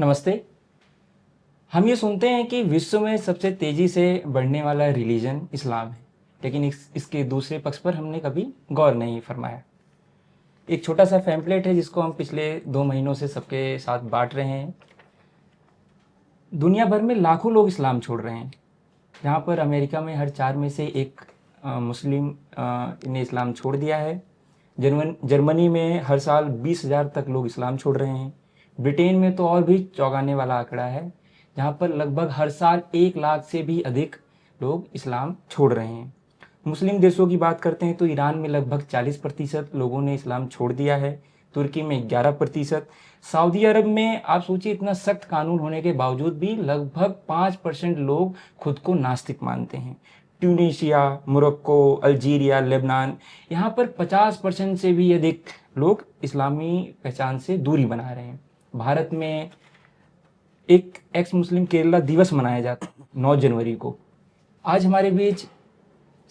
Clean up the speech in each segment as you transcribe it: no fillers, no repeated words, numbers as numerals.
नमस्ते। हम ये सुनते हैं कि विश्व में सबसे तेज़ी से बढ़ने वाला रिलीजन इस्लाम है, लेकिन इसके दूसरे पक्ष पर हमने कभी गौर नहीं फरमाया। एक छोटा सा पैम्फलेट है जिसको हम पिछले 2 महीनों से सबके साथ बांट रहे हैं। दुनिया भर में लाखों लोग इस्लाम छोड़ रहे हैं। यहाँ पर अमेरिका में हर 4 में से एक मुस्लिम ने इस्लाम छोड़ दिया है। जर्मनी में हर साल 20,000 तक लोग इस्लाम छोड़ रहे हैं। ब्रिटेन में तो और भी चौंकाने वाला आंकड़ा है, जहाँ पर लगभग हर साल 1 लाख से भी अधिक लोग इस्लाम छोड़ रहे हैं। मुस्लिम देशों की बात करते हैं तो ईरान में लगभग 40% लोगों ने इस्लाम छोड़ दिया है, तुर्की में 11%, सऊदी अरब में आप सोचिए इतना सख्त कानून होने के बावजूद भी लगभग 5% लोग खुद को नास्तिक मानते हैं। ट्यूनीशिया, मोरक्को, अल्जीरिया, लेबनान, यहाँ पर 50% से भी अधिक लोग इस्लामी पहचान से दूरी बना रहे हैं। भारत में एक एक्स मुस्लिम केरला दिवस मनाया जाता है 9 जनवरी को। आज हमारे बीच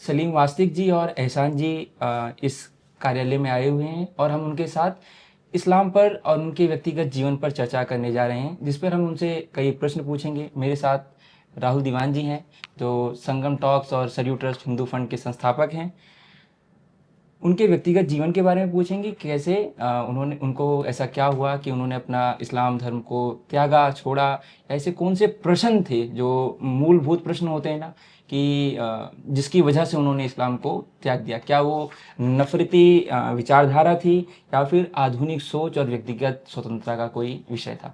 सलीम वास्तिक जी और एहसान जी इस कार्यालय में आए हुए हैं और हम उनके साथ इस्लाम पर और उनके व्यक्तिगत जीवन पर चर्चा करने जा रहे हैं, जिस पर हम उनसे कई प्रश्न पूछेंगे। मेरे साथ राहुल दीवान जी हैं, जो संगम टॉक्स और सरयू ट्रस्ट हिंदू फंड के संस्थापक हैं। उनके व्यक्तिगत जीवन के बारे में पूछेंगे, कैसे उनको ऐसा क्या हुआ कि उन्होंने अपना इस्लाम धर्म को त्यागा, छोड़ा। ऐसे कौन से प्रश्न थे जो मूलभूत प्रश्न होते हैं ना, कि जिसकी वजह से उन्होंने इस्लाम को त्याग दिया। क्या वो नफरती विचारधारा थी या फिर आधुनिक सोच और व्यक्तिगत स्वतंत्रता का कोई विषय था।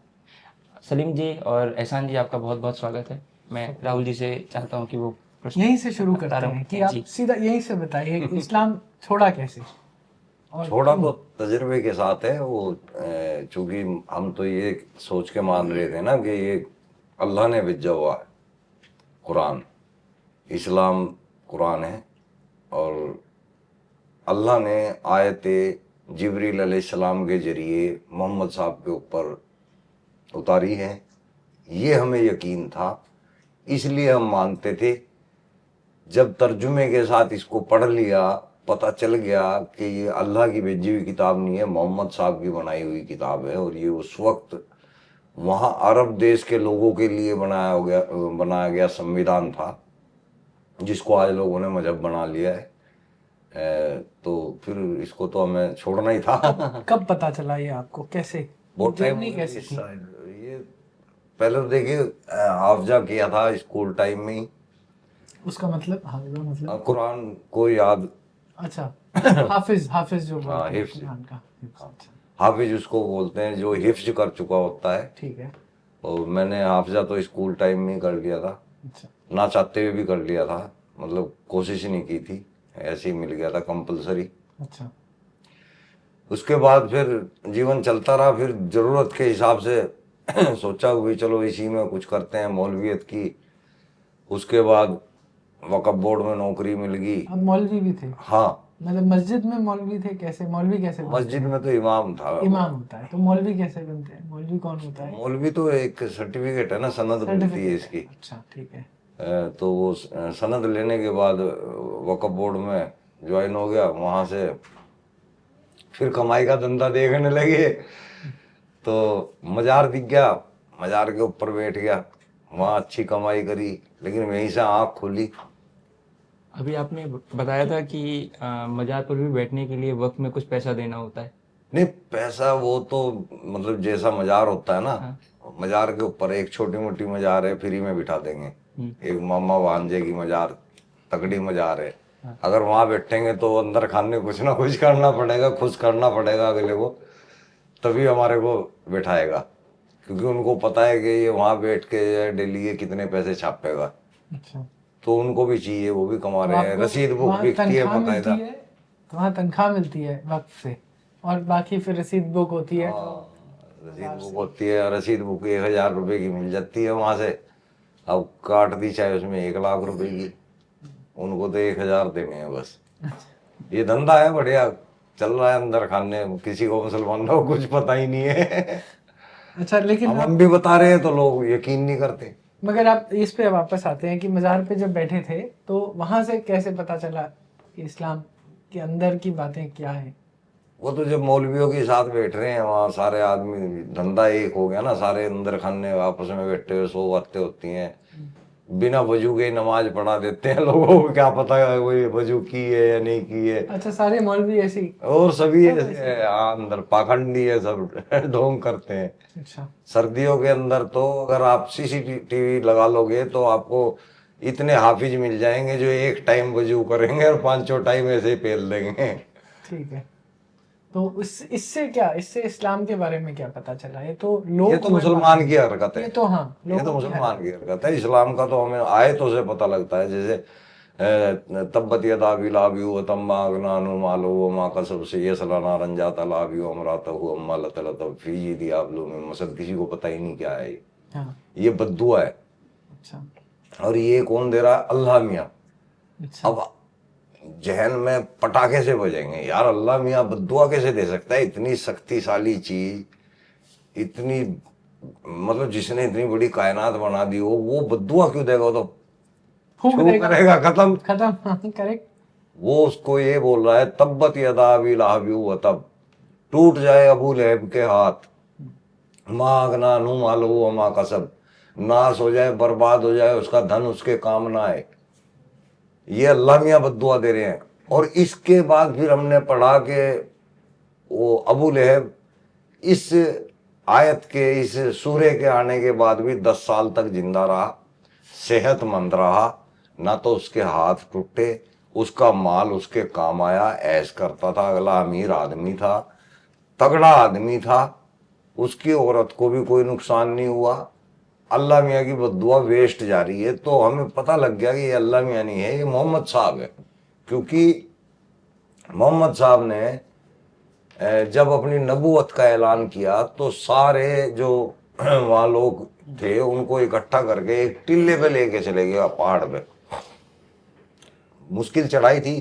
सलीम जी और एहसान जी, आपका बहुत बहुत स्वागत है। मैं राहुल जी से चाहता हूँ कि वो प्रश्न यहीं से शुरू करते हैं कि आप सीधा यहीं से बताइए कि इस्लाम छोड़ा कैसे। और छोड़ा तो तजर्बे के साथ है वो। चूंकि हम तो ये सोच के मान रहे थे ना कि ये अल्लाह ने भेजा हुआ है कुरान, इस्लाम कुरान है, और अल्लाह ने आयते जिब्रील अलैहिस्सलाम के जरिए मोहम्मद साहब के ऊपर उतारी है। ये हमें यकीन था, इसलिए हम मानते थे। जब तर्जुमे के साथ इसको पढ़ लिया, पता चल गया कि ये अल्लाह की भेजी हुई किताब नहीं है, मोहम्मद साहब की बनाई हुई किताब है, और ये उस वक्त वहाँ अरब देश के लोगों के लिए बनाया गया संविधान था, जिसको आज लोगों ने मजहब बना लिया है। तो फिर इसको तो हमें छोड़ना ही था। कब पता चला ये आपको, कैसे, बहुत टाइम जर्नी कैसे थी? ये पहले तो देखिए हाफजा किया था स्कूल टाइम में ही। उसका मतलब हाफिजा मतलब कुरान को याद। अच्छा, हाफिज जो बोलते हैं हिफ्ज। कुरान का। अच्छा, हाफिज उसको बोलते हैं जो हिफ्ज कर चुका होता है। ठीक है। और मैंने हाफजा तो स्कूल टाइम में ही कर लिया था, अच्छा, ना चाहते हुए भी कर लिया था, मतलब कोशिश नहीं की थी, ऐसे ही मिल गया था कंपलसरी। अच्छा। उसके बाद फिर जीवन चलता रहा, फिर ज़रूरत के हिसाब से सोचा हुई चलो इसी में कुछ करते हैं, मौलवियत की। उसके बाद वक्फ बोर्ड में नौकरी मिल गई। अब मौलवी भी थे? हाँ, मतलब मस्जिद में मौलवी थे? कैसे मौलवी कैसे बनते मस्जिद हैं? में तो इमाम था। इमाम होता है, तो मौलवी कैसे बनते हैं? मौलवी कौन होता है? मौलवी तो एक सर्टिफिकेट है ना, सनद मिलती है इसकी। अच्छा, ठीक है। तो वो सनद लेने के बाद वक्फ बोर्ड में ज्वाइन हो गया। वहाँ से फिर कमाई का धंधा देखने लगे, तो मज़ार दिख गया, मज़ार के ऊपर बैठ गया, वहाँ अच्छी कमाई करी, लेकिन वहीं से आँख खुली। अभी आपने बताया था कि मज़ार पर भी बैठने के लिए वक्त में कुछ पैसा देना होता है। नहीं, पैसा वो तो मतलब जैसा मज़ार होता है ना, हाँ। मज़ार के ऊपर एक छोटी मोटी मज़ार है, फ्री में बिठा देंगे। एक मामा भांजे की मज़ार, तगड़ी मज़ार है। अगर वहाँ बैठेंगे तो अंदर खाने कुछ ना कुछ करना पड़ेगा, खुश करना पड़ेगा अगले को, तभी हमारे को बैठाएगा, क्योंकि उनको पता है कि ये वहाँ बैठ के डेली ये कितने पैसे छापेगा। अच्छा, तो उनको भी चाहिए, वो भी कमा तो रहे हैं। आपको रसीद बुक वहाँ बिकती है, तनख्वाह पता है मिलती है? तो वहाँ तनख्वाह मिलती है वक्त से, और बाकी फिर रसीद बुक होती है। रसीद बुक होती है, रसीद बुक 1,000 रुपए की मिल जाती है वहाँ से। अब काट दी चाहे उसमें 1 लाख रुपए की, उनको तो 1,000 देने हैं बस। ये धंधा है, बढ़िया चल रहा है अंदर खाने। किसी को मुसलमानों को कुछ पता ही नहीं है। अच्छा, लेकिन हम भी बता रहे हैं तो लोग यकीन नहीं करते। मगर आप इस पे वापस आते हैं कि मज़ार पे जब बैठे थे तो वहां से कैसे पता चला कि इस्लाम के अंदर की बातें क्या है? वो तो जब मौलवियों के साथ बैठ रहे हैं वहाँ सारे आदमी, धंधा एक हो गया ना, सारे अंदर खाने आपस में बैठे हुए 100 बातें होती हैं, बिना वजू के ही नमाज पढ़ा देते हैं। लोगों को क्या पता है वो वजू की है या नहीं की है। अच्छा, सारे मौलवी ऐसे ही? और सभी ऐसे हैं, हाँ, अंदर पाखंडी है सब। ढोंग करते हैं। अच्छा। सर्दियों के अंदर तो अगर आप सीसीटीवी लगा लोगे तो आपको इतने हाफिज मिल जाएंगे जो एक टाइम वजू करेंगे और 5 टाइम ऐसे ही पेल देंगे। ठीक है, तो इससे क्या, इससे इस्लाम के बारे में क्या पता चला? ये तो लोग, ये तो मुसलमान की हरकत है। ये तो हाँ, ये तो लोगों की मुसलमान की हरकत है। इस्लाम का तो हमें आयतों से पता लगता है। जैसे तब्बत यदा अबी लहब व तम्मा अगना अन्हु मालुहु व मा कसब से यसला नारन जाता लहब व इम्रातहु अम्मा लतलत फी यदी हब्लुम मिन मसद। किसी को पता ही नहीं क्या है ये। हाँ। ये बद्दुआ है। अच्छा। और ये कौन दे रहा है? अल्लाह मियाँ। अच्छा। अब जहन में पटाखे से बजेंगे, यार अल्लाह मियाँ बद्दुआ कैसे दे सकता है? इतनी शक्तिशाली चीज, इतनी मतलब जिसने इतनी बड़ी कायनात बना दी हो, वो बद्दुआ क्यों देगा? वो तो फूंक छू देगा, करेगा, खत्म। खत्म। करेक्ट। वो उसको ये बोल रहा है तब्बत यदा अबी लहब व तब, टूट जाए अबू लहब के हाथ, मा अगना अन्हु मालुहु व मा कसब, नाश हो जाए, बर्बाद हो जाए उसका धन, उसके काम ना आए। ये अल्लाह मियाँ बद्दुआ दे रहे हैं। और इसके बाद फिर हमने पढ़ा कि वो अबू लहब इस आयत के, इस सूरे के आने के बाद भी 10 साल तक जिंदा रहा, सेहतमंद रहा, ना तो उसके हाथ टूटे, उसका माल उसके काम आया, ऐश करता था, अगला अमीर आदमी था, तगड़ा आदमी था, उसकी औरत को भी कोई नुकसान नहीं हुआ। अल्लाह मियाँ की बद्दुआ वेस्ट जा रही है। तो हमें पता लग गया कि ये अल्लाह मियाँ नहीं है, ये मोहम्मद साहब है। क्योंकि मोहम्मद साहब ने जब अपनी नबूवत का ऐलान किया तो सारे जो वहाँ लोग थे उनको इकट्ठा करके एक टिल्ले पे लेके चले गया, पहाड़ पे। मुश्किल चढ़ाई थी,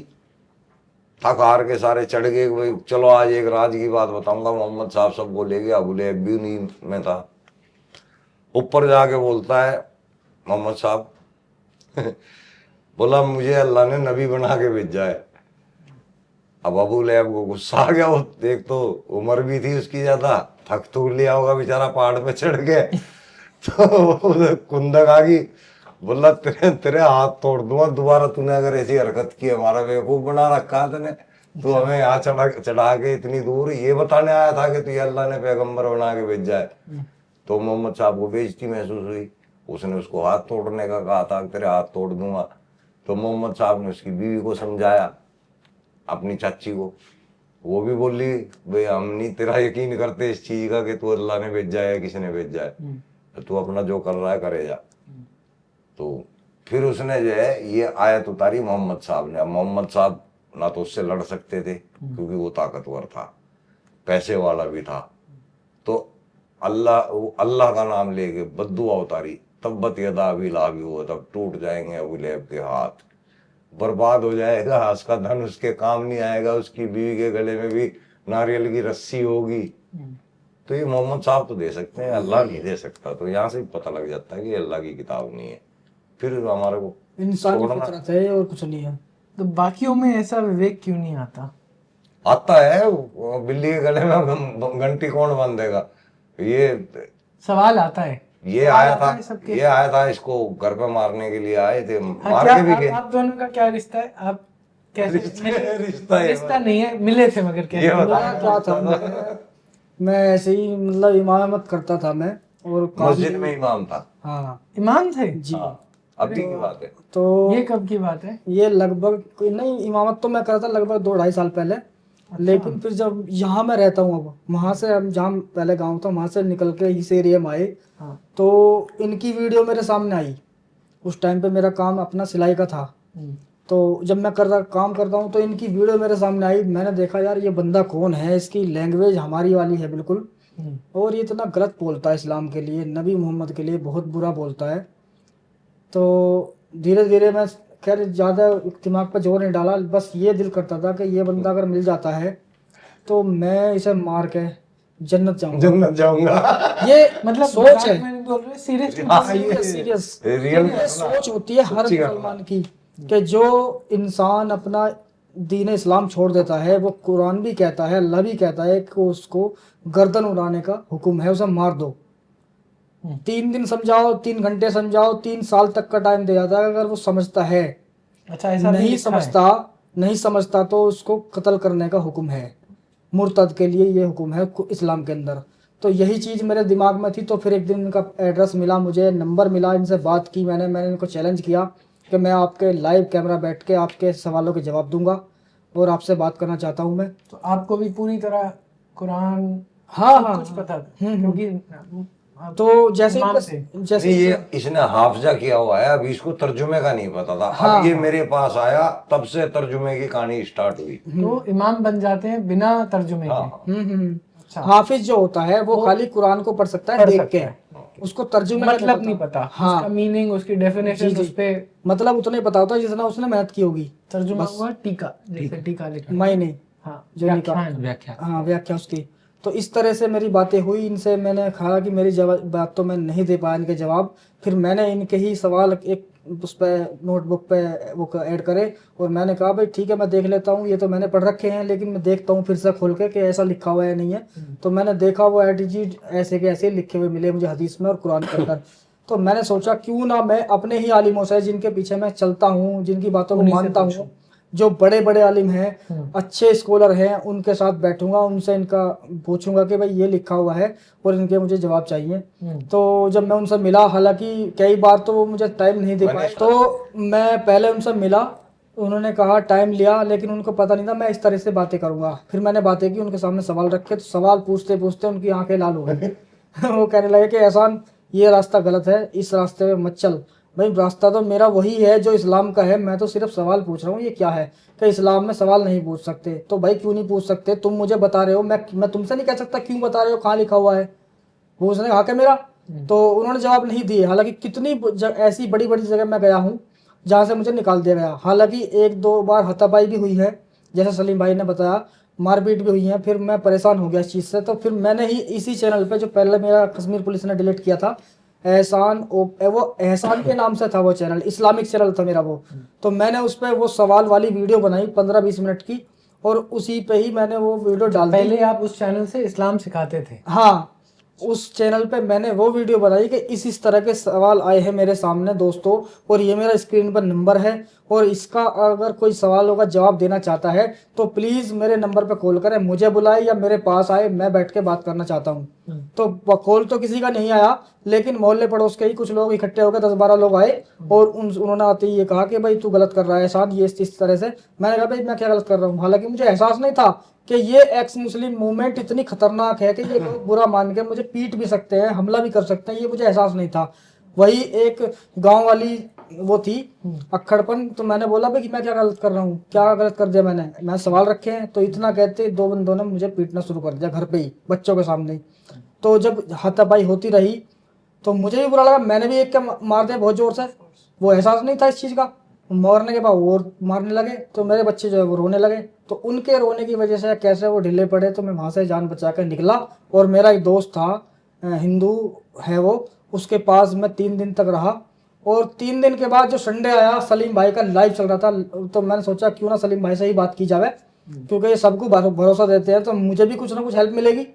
थक हार के सारे चढ़ गए। भाई चलो आज एक राज की बात बताऊंगा। मोहम्मद साहब सबको ले गया, अबू लहब भी नहीं में था। ऊपर जाके बोलता है मोहम्मद साहब बोला मुझे अल्लाह ने नबी बना के भेजा है। अब अबू लहब को गुस्सा आ गया। वो देख तो उम्र भी थी उसकी ज्यादा, थक तो लिया होगा बेचारा, पहाड़ पे चढ़ के। तो कुंदक आ गई, बोला तेरे हाथ तोड़ दूंगा दोबारा, तूने अगर ऐसी हरकत की, हमारा बेवकूफ बना रखा है तूने। तू हमें यहाँ चढ़ा के इतनी दूर ये बताने आया था कि तुझे अल्लाह ने पैगंबर बना के भेजा है। तो मोहम्मद साहब को बेइज्जती महसूस हुई। उसने उसको हाथ तोड़ने का कहा था, तेरे हाथ तोड़ दूंगा। तो मोहम्मद साहब ने उसकी बीवी को समझाया, अपनी चाची को। वो भी बोली भाई हम नहीं तेरा यकीन करते इस चीज का कि तू अल्लाह ने भेजा है, किसने भेजा है, तो तू अपना जो कर रहा है करे जा। तो फिर उसने जो है ये आयत उतारी मोहम्मद साहब ने। अब मोहम्मद साहब ना तो उससे लड़ सकते थे क्योंकि वो ताकतवर था, पैसे वाला भी था। तो अल्लाह का नाम लेके बद्दुआ उतारी, तब्बत यदा अबी लहब व तब, टूट जाएंगे अबू लहब के हाथ, बर्बाद हो जाएगा, उसका धन उसके काम नहीं आएगा, उसकी बीवी के गले में भी नारियल की रस्सी होगी। तो ये मोहम्मद साहब तो दे सकते हैं, अल्लाह नहीं दे सकता। तो यहाँ से पता लग जाता है कि अल्लाह की किताब नहीं है। फिर हमारे को इंसानी फितरत है और कुछ नहीं है। तो बाकियों में ऐसा विवेक क्यों नहीं आता? आता है। बिल्ली के गले में घंटी कौन बांधेगा? ये सवाल आता है। ये आया था इसको घर पे मारने के लिए आए थे, मार के भी गए। आप दोनों का क्या रिश्ता है? आप कैसे? रिश्ता नहीं है, मिले थे मगर कैसे? क्या था, मैं ऐसे ही मतलब इमामत करता था मैं, और मस्जिद में इमाम था। हाँ, इमाम थे जी। अभी की बात है। तो ये कब की बात है? ये लगभग नहीं, इमामत तो मैं करता लगभग 2-2.5 साल पहले। लेकिन फिर जब यहाँ मैं रहता हूँ, अब वहाँ से, हम जहाँ पहले गाँव था वहाँ से निकल के इस एरिया में आए, तो इनकी वीडियो मेरे सामने आई। उस टाइम पे मेरा काम अपना सिलाई का था, तो जब मैं काम करता हूँ तो इनकी वीडियो मेरे सामने आई। मैंने देखा यार ये बंदा कौन है, इसकी लैंग्वेज हमारी वाली है बिल्कुल, और ये इतना गलत बोलता है इस्लाम के लिए, नबी मोहम्मद के लिए बहुत बुरा बोलता है। तो धीरे धीरे मैं खैर ज़्यादा दिमाग पर जोर नहीं डाला, बस ये दिल करता था कि ये बंदा अगर मिल जाता है तो मैं इसे मार के जन्नत जाऊंगा। ये मतलब सोच है, मैंने बोल रहे सीरियस सीरियस सोच होती है हर मुसलमान की, कि जो इंसान अपना दीन इस्लाम छोड़ देता है, वो कुरान भी कहता है, अल्लाह भी कहता है कि उसको गर्दन उड़ाने का हुक्म है, उसे मार दो। 3 दिन समझाओ, 3 घंटे समझाओ, 3 साल तक का टाइम दे जाता है। अगर वो समझता है, अच्छा ऐसा भी नहीं लिखा है? नहीं समझता तो उसको कत्ल करने का हुक्म है। मुर्तद के लिए ये हुक्म है इस्लाम के अंदर। तो यही चीज़ मेरे दिमाग में थी। तो फिर एक दिन इनका एड्रेस मिला, मुझे नंबर मिला, इनसे बात की मैंने इनको चैलेंज किया कि मैं आपके लाइव कैमरा बैठ के आपके सवालों के जवाब दूंगा और आपसे बात करना चाहता हूँ मैं। तो आपको भी पूरी तरह कुरान हाँ, सब हाँ, कुछ पता था? हम्म। क्योंकि आप तो जैसे इमाम इनका- थे। जैसे नहीं, ये इसने हाफजा किया हुआ है, अभी इसको तर्जुमे का नहीं पता था। हाँ, अब ये हाँ। मेरे पास आया, तब से तर्जुमे की कहानी स्टार्ट हुई। तो इमाम बन जाते हैं बिना तर्जुमे के? हाँ। अच्छा। हाफिज जो होता है वो खाली कुरान को पढ़ सकता है पढ़ देख सकता के, है। उसको तर्जुमे का मतलब नहीं पता, हाँ, उसका मीनिंग, उसकी जी, डेफिनेशन, जी। उस पे मतलब उतना ही पता होता है जितना उसने मेहनत की होगी। तर्जुमा हुआ टीका, जैसे टीका लिखा है। मायने हाँ, जो निकाल व्याख्यान। व्याख्या। हाँ, व्याख्या उसकी। तो इस तरह से मेरी बातें हुई इनसे। मैंने कहा कि मेरी बात तो मैं नहीं दे पाया इनके जवाब। फिर मैंने इनके ही सवाल एक उस पर नोटबुक पे वो ऐड करे और मैंने कहा भाई ठीक है, मैं देख लेता हूँ, ये तो मैंने पढ़ रखे हैं, लेकिन मैं देखता हूँ फिर से खोल के कि ऐसा लिखा हुआ है नहीं है। तो मैंने देखा वो एटीट्यूड ऐसे के ऐसे लिखे हुए मिले मुझे हदीस में और कुरान के अंदर। तो मैंने सोचा क्यों ना मैं अपने ही आलिमों से, जिनके पीछे मैं चलता हूँ, जिनकी बातों को उन्हीं से मानता पूछूं। हूँ, जो बड़े बड़े आलिम हैं, अच्छे स्कॉलर हैं, उनके साथ बैठूंगा, उनसे इनका पूछूंगा कि भाई ये लिखा हुआ है और इनके मुझे जवाब चाहिए। तो जब मैं उनसे मिला, हालांकि कई बार तो वो मुझे टाइम नहीं दे पाए, तो मैं पहले उनसे मिला, उन्होंने कहा टाइम लिया, लेकिन उनको पता नहीं था मैं इस तरह से बातें करूंगा। फिर मैंने बातें की, उनके सामने सवाल रखे, तो सवाल पूछते पूछते उनकी आंखें लाल हो गई। वो कहने लगे कि एहसान ये रास्ता गलत है, इस रास्ते में मत चल। भाई रास्ता तो मेरा वही है जो इस्लाम का है, मैं तो सिर्फ सवाल पूछ रहा हूँ। ये क्या है कि इस्लाम में सवाल नहीं पूछ सकते? तो भाई क्यों नहीं पूछ सकते? तुम मुझे बता रहे हो, मैं तुमसे नहीं कह सकता क्यों बता रहे हो, कहाँ लिखा हुआ है, वो उसने कहा कि मेरा। तो उन्होंने जवाब नहीं दिए। हालांकि कितनी ऐसी बड़ी बड़ी जगह मैं गया हूँ जहाँ से मुझे निकाल दिया गया। हालांकि 1-2 बार हाथापाई भी हुई है, जैसे सलीम भाई ने बताया, मारपीट भी हुई है। फिर मैं परेशान हो गया इस चीज़ से। तो फिर मैंने ही इसी चैनल पे, जो पहले मेरा कश्मीर पुलिस ने डिलीट किया था, वो एहसान के नाम से था वो चैनल, इस्लामिक चैनल था मेरा वो। तो मैंने उस पर वो सवाल वाली वीडियो बनाई 15-20 मिनट की, और उसी पे ही मैंने वो वीडियो डाल दी। पहले आप उस चैनल से इस्लाम सिखाते थे? हाँ, उस चैनल पे मैंने वो वीडियो बनाई कि इस तरह के सवाल आए हैं मेरे सामने दोस्तों, और ये मेरा स्क्रीन पर नंबर है, और इसका अगर कोई सवालों का जवाब देना चाहता है तो प्लीज़ मेरे नंबर पे कॉल करें, मुझे बुलाए या मेरे पास आए, मैं बैठ के बात करना चाहता हूँ। तो कॉल तो किसी का नहीं आया, लेकिन मोहल्ले पड़ोस के ही कुछ लोग इकट्ठे होकर 10-12 लोग आए, और उन्होंने आते ही ये कहा कि भाई तू गलत कर रहा है एहसान, ये इस तरह से। मैंने कहा भाई मैं क्या गलत कर रहा हूँ? हालांकि मुझे एहसास नहीं था कि ये एक्स मुस्लिम मूवमेंट इतनी खतरनाक है कि ये लोग बुरा मान के मुझे पीट भी सकते हैं, हमला भी कर सकते हैं, ये मुझे एहसास नहीं था। वही एक गांव वाली वो थी अक्खड़पन। तो मैंने बोला भाई कि मैं क्या गलत कर रहा हूँ, क्या गलत कर दिया मैं सवाल रखे हैं। तो इतना कहते 2 बंदों ने मुझे पीटना शुरू कर दिया घर पे ही, बच्चों के सामने ही। तो जब हाथापाई होती रही तो मुझे भी बुरा लगा, मैंने भी एक के मार दिया बहुत जोर से। वो एहसास नहीं था इस चीज़ का, मारने के बाद और मारने लगे। तो मेरे बच्चे जो है वो रोने लगे। तो उनके रोने की वजह से कैसे वो ढीले पड़े, तो मैं वहाँ से जान बचा कर निकला। और मेरा एक दोस्त था, हिंदू है वो, उसके पास मैं 3 दिन तक रहा। और 3 दिन के बाद जो संडे आया, सलीम भाई का लाइव चल रहा था, तो मैंने सोचा क्यों ना सलीम भाई से ही बात की जाए, क्योंकि ये सबको भरोसा देते हैं, तो मुझे भी कुछ ना कुछ हेल्प मिलेगी।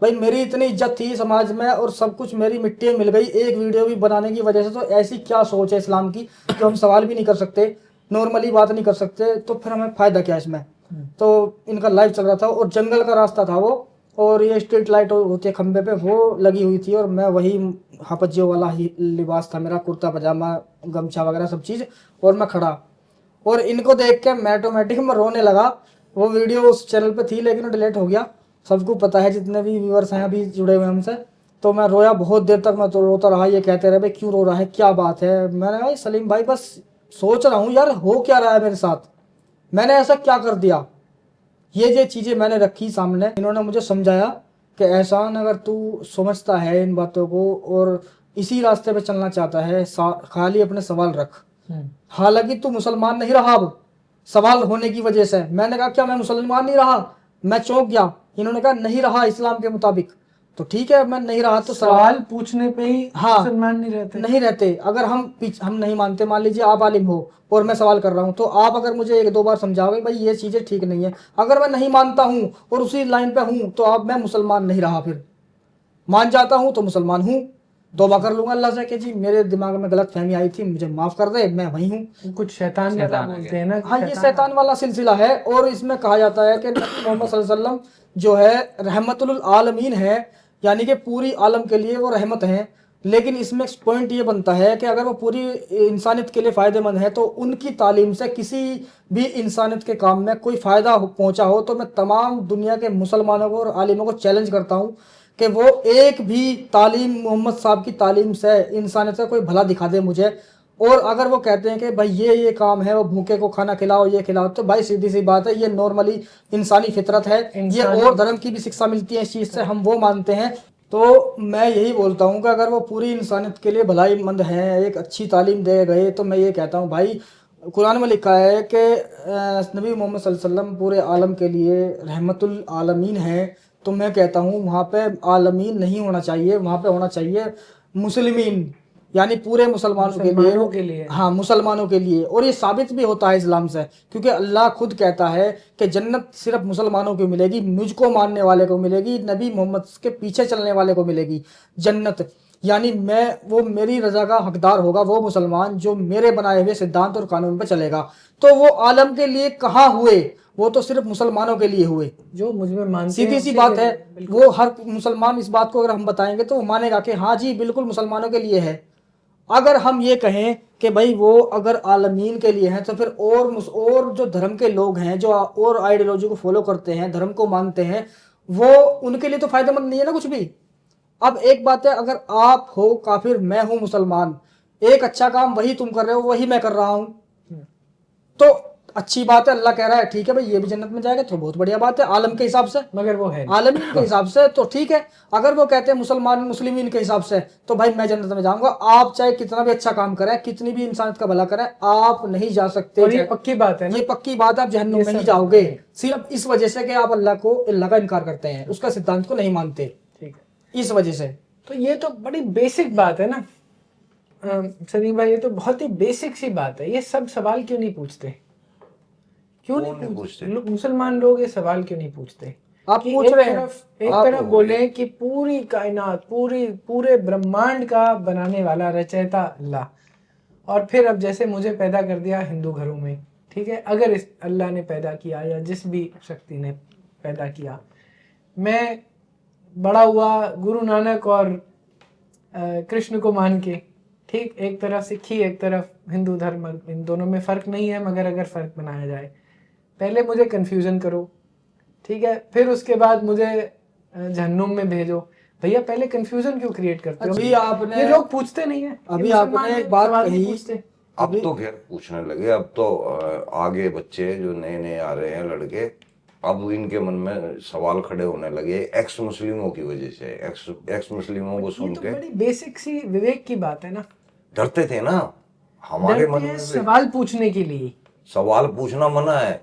भाई मेरी इतनी इज्जत थी समाज में और सब कुछ मेरी मिट्टी में मिल गई एक वीडियो भी बनाने की वजह से। तो ऐसी क्या सोच है इस्लाम की कि हम सवाल भी नहीं कर सकते, नॉर्मली बात नहीं कर सकते, तो फिर हमें फ़ायदा क्या इसमें। तो इनका लाइव चल रहा था और जंगल का रास्ता था वो, और ये स्ट्रीट लाइट होती है खंबे पे, वो लगी हुई थी। और मैं वही हापजियों वाला ही लिबास था मेरा, कुर्ता पजामा गमछा वगैरह सब चीज़, और मैं खड़ा। और इनको देख के मैं ऑटोमेटिक में रोने लगा। वो वीडियो उस चैनल पे थी लेकिन डिलीट हो गया, सबको पता है, जितने भी व्यूअर्स हैं अभी जुड़े हुए हमसे। तो मैं रोया बहुत देर तक, मैं तो रोता रहा। ये कहते रहे भाई क्यों रो रहा है, क्या बात है? मैंने कहा सलीम भाई बस सोच रहा हूँ यार, हो क्या रहा है मेरे साथ, मैंने ऐसा क्या कर दिया। ये चीज़ें मैंने रखी सामने, इन्होंने मुझे समझाया कि एहसान अगर तू समझता है इन बातों को और इसी रास्ते पे चलना चाहता है, खाली अपने सवाल रख। हालांकि तू मुसलमान नहीं रहा अब सवाल होने की वजह से। मैंने कहा क्या मैं मुसलमान नहीं रहा? मैं चौंक गया। इन्होंने कहा नहीं रहा इस्लाम के मुताबिक। तो ठीक है, मैं नहीं रहा तो सवाल पूछने पे ही हाँ, मुसलमान नहीं रहते। नहीं रहते। अगर हम नहीं मानते, मान लीजिए आप आलिम हो और मैं सवाल कर रहा हूँ, तो आप अगर मुझे एक दो बार समझाओगे भाई ये चीज़ें ठीक नहीं है, अगर मैं नहीं मानता हूँ और उसी लाइन पे हूँ तो आप, मैं मुसलमान नहीं रहा, फिर मान जाता हूँ तो मुसलमान हूँ, तौबा कर लूंगा अल्लाह से कि जी मेरे दिमाग में गलत फहमी आई थी, मुझे माफ़ कर दे, मैं वही हूँ। कुछ शैतान वाला बोलते हैं ना कि हाँ, ये शैतान वाला सिलसिला है। और इसमें कहा जाता है कि नबी मोहम्मद सल्लल्लाहु अलैहि वसल्लम जो है रहमतुल आलमीन है, यानी कि पूरी आलम के लिए वो रहमत हैं। लेकिन इसमें पॉइंट ये बनता है कि अगर वो पूरी इंसानियत के लिए फ़ायदेमंद है तो उनकी तालीम से किसी भी इंसानियत के काम में कोई फ़ायदा पहुंचा हो तो मैं तमाम दुनिया के मुसलमानों को और आलिमों को चैलेंज करता हूँ कि वो एक भी तालीम मोहम्मद साहब की तालीम से इंसानियत का कोई भला दिखा दे मुझे। और अगर वो कहते हैं कि भाई ये काम है, वो भूखे को खाना खिलाओ, ये खिलाओ, तो भाई सीधी सी बात है, ये नॉर्मली इंसानी फितरत है, ये और धर्म की भी शिक्षा मिलती है इस चीज़ से, हम वो मानते हैं। तो मैं यही बोलता हूँ कि अगर वो पूरी इंसानियत के लिए भलाईमंद हैं, एक अच्छी तालीम दे गए, तो मैं ये कहता हूँ भाई, कुरान में लिखा है कि नबी मोहम्मद सल्लल्लाहु अलैहि वसल्लम पूरे आलम के लिए रहमतुल आलमीन है। तो मैं कहता हूँ वहाँ पे आलमीन नहीं होना चाहिए, वहाँ पे होना चाहिए मुस्लिमीन, यानी पूरे मुसलमानों के लिए। हाँ, मुसलमानों के लिए। और ये साबित भी होता है इस्लाम से, क्योंकि अल्लाह खुद कहता है कि जन्नत सिर्फ मुसलमानों को मिलेगी, मुझको मानने वाले को मिलेगी, नबी मोहम्मद के पीछे चलने वाले को मिलेगी जन्नत। यानी वो मेरी रजा का हकदार होगा वो मुसलमान जो मेरे बनाए हुए सिद्धांत और कानून पर चलेगा। तो वो आलम के लिए कहाँ हुए, वो तो सिर्फ मुसलमानों के लिए हुए, जो मुझ में मानते सीधी हैं सी बात है। वो हर मुसलमान इस बात को अगर हम बताएंगे तो वो मानेगा कि हाँ जी बिल्कुल मुसलमानों के लिए है। अगर हम ये कहें कि भाई वो अगर आलमीन के लिए हैं, तो फिर और जो धर्म के लोग हैं, जो और आइडियोलॉजी को फॉलो करते हैं, धर्म को मानते हैं, वो उनके लिए तो फायदेमंद नहीं है ना कुछ भी। अब एक बात है, अगर आप हो काफिर, मैं हूं मुसलमान, एक अच्छा काम वही तुम कर रहे हो वही मैं कर रहा हूं, तो अच्छी बात है, अल्लाह कह रहा है ठीक है भाई ये भी जन्नत में जाएगा, तो बहुत बढ़िया बात है आलम के हिसाब से, मगर वो है आलमीन के हिसाब से तो ठीक है। अगर वो कहते हैं मुस्लिमीन के हिसाब से, तो भाई मैं जन्नत में जाऊंगा। आप चाहे कितना भी अच्छा काम करें, कितनी भी इंसानियत का भला करें, आप नहीं जा सकते। और ये पक्की बात है ना? ये पक्की बात है, आप जहन्नुम में नहीं जाओगे, सिर्फ इस वजह से कि आप अल्लाह का इनकार करते हैं, उसका सिद्धांत को नहीं मानते, ठीक है, इस वजह से। तो ये तो बड़ी बेसिक बात है ना सलीम भाई, ये तो बहुत ही बेसिक सी बात है। ये सब सवाल क्यों नहीं पूछते? क्यों नहीं पूछते? मुसलमान लोग ये सवाल क्यों नहीं पूछते? आप पूछ रहे हैं, एक तरफ बोले कि पूरी कायनात, पूरे ब्रह्मांड का बनाने वाला रचयिता अल्लाह, और फिर अब जैसे मुझे पैदा कर दिया हिंदू घरों में, ठीक है, अगर इस अल्लाह ने पैदा किया या जिस भी शक्ति ने पैदा किया, मैं बड़ा हुआ गुरु नानक और कृष्ण को मान के, ठीक, एक तरफ सिखी एक तरफ हिंदू धर्म, इन दोनों में फ़र्क नहीं है, मगर अगर फ़र्क बनाया जाए, पहले मुझे कन्फ्यूज़न करो, ठीक है, फिर उसके बाद मुझे जहन्नुम में भेजो। भैया पहले कन्फ्यूज़न क्यों क्रिएट करते हो? अभी आपने, ये लोग पूछते नहीं है। अभी आपने एक बात कही, अब तो खैर पूछने लगे, अब तो आगे बच्चे जो नए नए आ रहे हैं लड़के, अब इनके मन में सवाल खड़े होने लगे एक्स मुस्लिमों की वजह से। एक्स मुस्लिमों को सुन के, बड़ी बेसिक सी विवेक की बात है ना, डरते थे ना हमारे मन में, सवाल पूछने के लिए। सवाल पूछना मना है,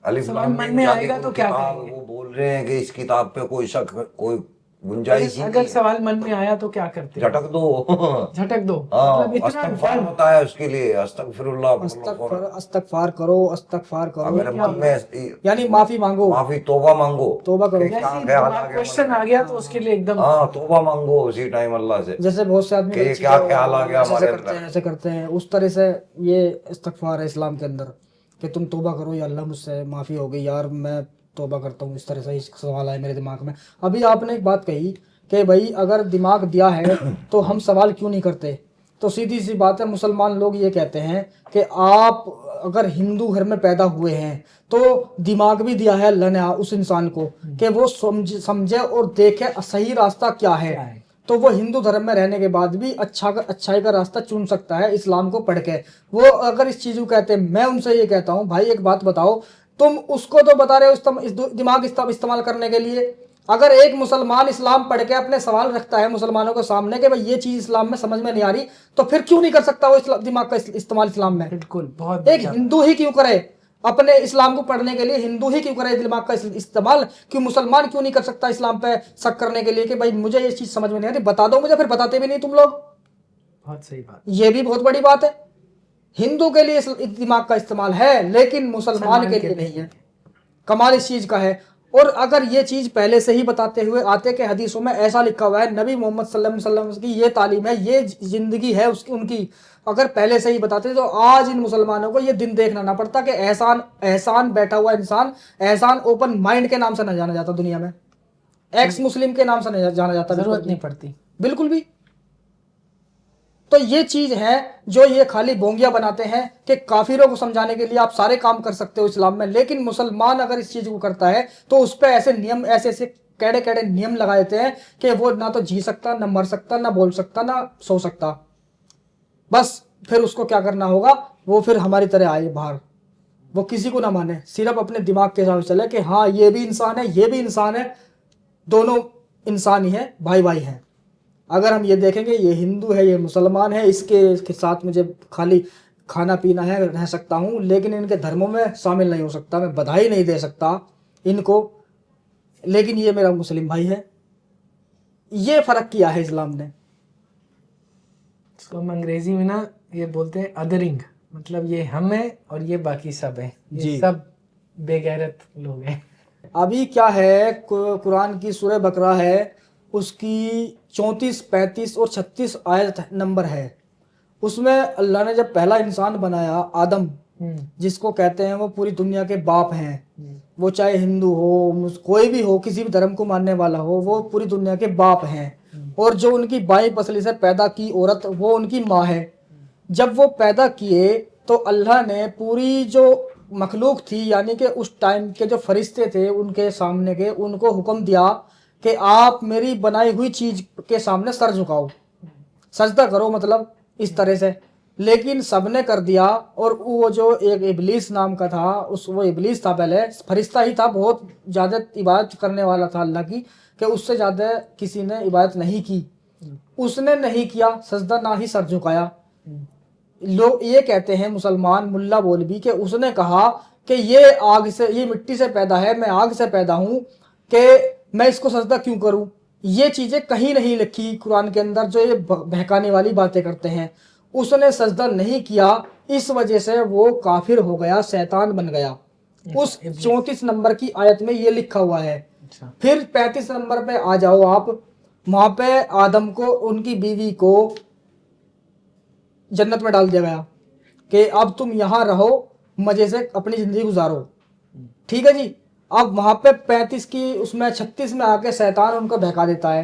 अलिफ लाम मन में आएगा तो क्या करेंगे? वो बोल रहे हैं कि इस किताब पे कोई शक, कोई गुंजाइश ही नहीं। अगर सवाल मन में आया तो क्या करते? झटक दो झटक दो। हाँ, मतलब अस्तगफार होता है उसके लिए, अस्तगफिरुल्लाह, अस्तगफार करो, अस्तगफार करो, अगर मन में यानी माफी मांगो, माफी, तोबा मांगो, तोबा करो। क्वेश्चन आ गया तो उसके लिए एकदम हाँ तोबा मांगो उसी टाइम अल्लाह से। जैसे बहुत से आदमी क्या ख्याल आ गया हमारे अंदर, ऐसे करते हैं, उस तरह से ये इस्तगफार है इस्लाम के अंदर, कि तुम तोबा करो, या अल्लाह मुझसे माफ़ी हो गई यार, मैं तोबा करता हूँ, इस तरह से सवाल आए मेरे दिमाग में। अभी आपने एक बात कही कि भाई अगर दिमाग दिया है तो हम सवाल क्यों नहीं करते, तो सीधी सी बात है, मुसलमान लोग ये कहते हैं कि आप अगर हिंदू घर में पैदा हुए हैं तो दिमाग भी दिया है अल्लाह ने उस इंसान को कि वो समझे और देखे सही रास्ता क्या है, तो वो हिंदू धर्म में रहने के बाद भी अच्छाई का रास्ता चुन सकता है इस्लाम को पढ़ के। वो अगर इस चीज़ को कहते हैं, मैं उनसे ये कहता हूँ भाई एक बात बताओ, तुम उसको तो बता रहे हो इस दिमाग इस्तेमाल करने के लिए, अगर एक मुसलमान इस्लाम पढ़ के अपने सवाल रखता है मुसलमानों के सामने कि भाई ये चीज़ इस्लाम में समझ में नहीं आ रही, तो फिर क्यों नहीं कर सकता वो दिमाग का इस्तेमाल इस्लाम में? बिल्कुल, बहुत एक हिंदू ही क्यों करे? अपने इस्लाम को पढ़ने के लिए हिंदू ही क्यों करे दिमाग का इस्तेमाल, क्यों मुसलमान क्यों नहीं कर सकता इस्लाम पे शक करने के लिए कि भाई मुझे ये चीज समझ में नहीं आती, बता दो मुझे, फिर बताते भी नहीं तुम लोग। बहुत सही बात। ये भी बहुत बड़ी बात है। हिंदू के लिए दिमाग का इस्तेमाल है लेकिन मुसलमान के लिए नहीं है। कमाल इस चीज का है। और अगर ये चीज पहले से ही बताते हुए आते कि हदीसों में ऐसा लिखा हुआ है, नबी मोहम्मद सल्लल्लाहु अलैहि वसल्लम की ये तालीम है, ये जिंदगी है उसकी उनकी, अगर पहले से ही बताते तो आज इन मुसलमानों को ये दिन देखना ना पड़ता कि एहसान एहसान बैठा हुआ इंसान, एहसान ओपन माइंड के नाम से न जाना जाता दुनिया में, एक्स मुस्लिम के नाम से नहीं जाना जाता, जरूरत नहीं पड़ती बिल्कुल भी। तो ये चीज है जो ये खाली बोंगिया बनाते हैं कि काफिरों को समझाने के लिए आप सारे काम कर सकते हो इस्लाम में, लेकिन मुसलमान अगर इस चीज को करता है तो उस पर ऐसे नियम, ऐसे ऐसे कैडे कैडे नियम लगा देते हैं कि वो ना तो जी सकता, ना मर सकता, ना बोल सकता, ना सो सकता। बस फिर उसको क्या करना होगा, वो फिर हमारी तरह आए बाहर, वो किसी को ना माने, सिर्फ अपने दिमाग के हिसाब से चले कि हाँ ये भी इंसान है, ये भी इंसान है, दोनों इंसान ही है, भाई भाई हैं। अगर हम ये देखेंगे ये हिंदू है, ये मुसलमान है, इसके साथ मुझे खाली खाना पीना है, रह सकता हूँ, लेकिन इनके धर्मों में शामिल नहीं हो सकता, मैं बधाई नहीं दे सकता इनको, लेकिन ये मेरा मुस्लिम भाई है। ये फर्क किया है इस्लाम ने। इसको हम अंग्रेजी में ना ये बोलते हैं अदरिंग, मतलब ये हम हैं और ये बाकी सब हैं, ये जी। सब बेगैरत लोग हैं। अभी क्या है, कुरान की सूरह बकरा है, उसकी 34, 35 और 36 आयत नंबर है। उसमें अल्लाह ने जब पहला इंसान बनाया आदम, जिसको कहते हैं वो पूरी दुनिया के बाप हैं, वो चाहे हिंदू हो, कोई भी हो, किसी भी धर्म को मानने वाला हो, वो पूरी दुनिया के बाप हैं। और जो उनकी बाई पसली से पैदा की औरत, वो उनकी माँ है। जब वो पैदा किए तो अल्लाह ने पूरी जो मखलूक थी, यानी कि उस टाइम के जो फरिश्ते थे उनके सामने के, उनको हुक्म दिया कि आप मेरी बनाई हुई चीज के सामने सर झुकाओ, सजदा करो, मतलब इस तरह से। लेकिन सबने कर दिया, और वो जो एक इबलीस नाम का था, वो इबलीस था, पहले फरिश्ता ही था, बहुत ज़्यादा इबादत करने वाला था अल्लाह की, कि उससे ज़्यादा किसी ने इबादत नहीं की। उसने नहीं किया सजदा, ना ही सर झुकाया। लोग ये कहते हैं मुसलमान मुल्ला मौलवी कि उसने कहा कि ये आग से, ये मिट्टी से पैदा है, मैं आग से पैदा हूँ, कि मैं इसको सजदा क्यों करूँ। ये चीज़ें कहीं नहीं लिखी कुरान के अंदर, जो ये बहकाने वाली बातें करते हैं। उसने सजदा नहीं किया, इस वजह से वो काफिर हो गया, शैतान बन गया। उस 34 नंबर की आयत में ये लिखा हुआ है। फिर 35 नंबर पे आ जाओ आप, वहां पे आदम को, उनकी बीवी को जन्नत में डाल दिया गया कि अब तुम यहाँ रहो, मजे से अपनी जिंदगी गुजारो, ठीक है जी। अब वहां पे 35 की, उसमें 36 में आके शैतान उनको बहका देता है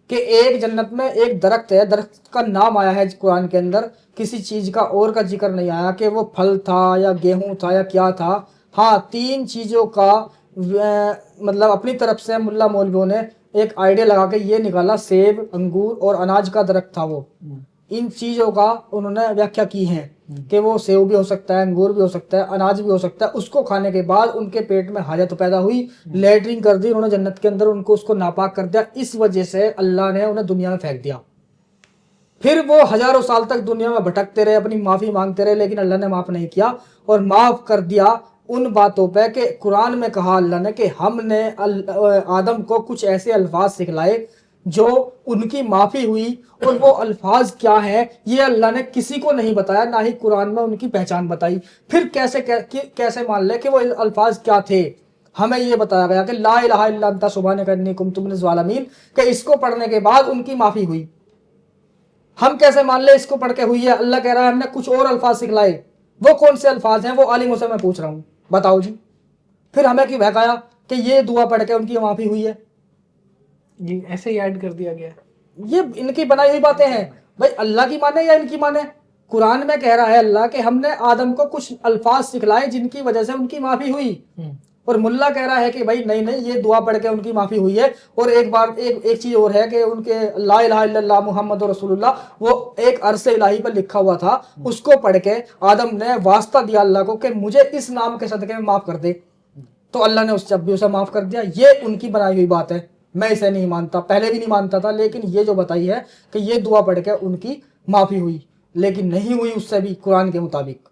कि एक जन्नत में एक दरख्त है, दरख्त का नाम आया है कुरान के अंदर, किसी चीज का और का जिक्र नहीं आया कि वो फल था या गेहूं था या क्या था। हाँ, 3 चीजों का मतलब अपनी तरफ से मुल्ला मौलवियों ने एक आइडिया लगा के ये निकाला, सेब, अंगूर और अनाज का दरख्त था वो। इन चीजों का उन्होंने व्याख्या की है कि वो सेब भी हो सकता है, अंगूर भी हो सकता है, अनाज भी हो सकता है। उसको खाने के बाद उनके पेट में हाजत पैदा हुई, लेटरिन कर दी उन्होंने जन्नत के अंदर, उनको उसको नापाक कर दिया। इस वजह से अल्लाह ने उन्हें दुनिया में फेंक दिया। फिर वो हजारों साल तक दुनिया में भटकते रहे, अपनी माफी मांगते रहे, लेकिन अल्लाह ने माफ नहीं किया, और माफ कर दिया उन बातों पे कि कुरान में कहा अल्लाह ने कि हमने आदम को कुछ ऐसे अल्फाज सिखलाए जो उनकी माफी हुई, और वो अल्फाज क्या है ये अल्लाह ने किसी को नहीं बताया, ना ही कुरान में उनकी पहचान बताई। फिर कैसे मान ले कि वो अल्फाज क्या थे। हमें ये बताया गया कि ला इलाहा इल्ला अंता सुब्हानका इन्नी कुन्तु मिनज़ ज़ालिमीन, कि इसको पढ़ने के बाद उनकी माफी हुई। हम कैसे मान ले इसको पढ़ के हुई है? अल्लाह कह रहा है हमने कुछ और अल्फाज सिखलाए। वो कौन से अल्फाज हैं? वो आलिमों से मैं पूछ रहा हूँ, बताओ जी। फिर हमें क्यों बहकाया कि ये दुआ पढ़ के उनकी माफी हुई है? ये ऐसे ही ऐड कर दिया गया। ये इनकी बनाई हुई बातें हैं भाई, अल्लाह की माने या इनकी माने। कुरान में कह रहा है अल्लाह कि हमने आदम को कुछ अल्फाज सिखलाए जिनकी वजह से उनकी माफी हुई, और मुल्ला कह रहा है कि भाई नहीं नहीं, ये दुआ पढ़ के उनकी माफी हुई है। और एक चीज और है कि उनके ला इलाहा इल्लल्लाह मुहम्मद रसूलुल्लाह, वो एक अरसे इलाही पर लिखा हुआ था, उसको पढ़ के आदम ने वास्ता दिया अल्लाह को कि मुझे इस नाम के सदके में माफ कर दे, तो अल्लाह ने उसे माफ कर दिया। ये उनकी बनाई हुई बात है, मैं इसे नहीं मानता, पहले भी नहीं मानता था, लेकिन ये जो बताई है कि ये दुआ पढ़ के उनकी माफी हुई, लेकिन नहीं हुई उससे भी कुरान के मुताबिक।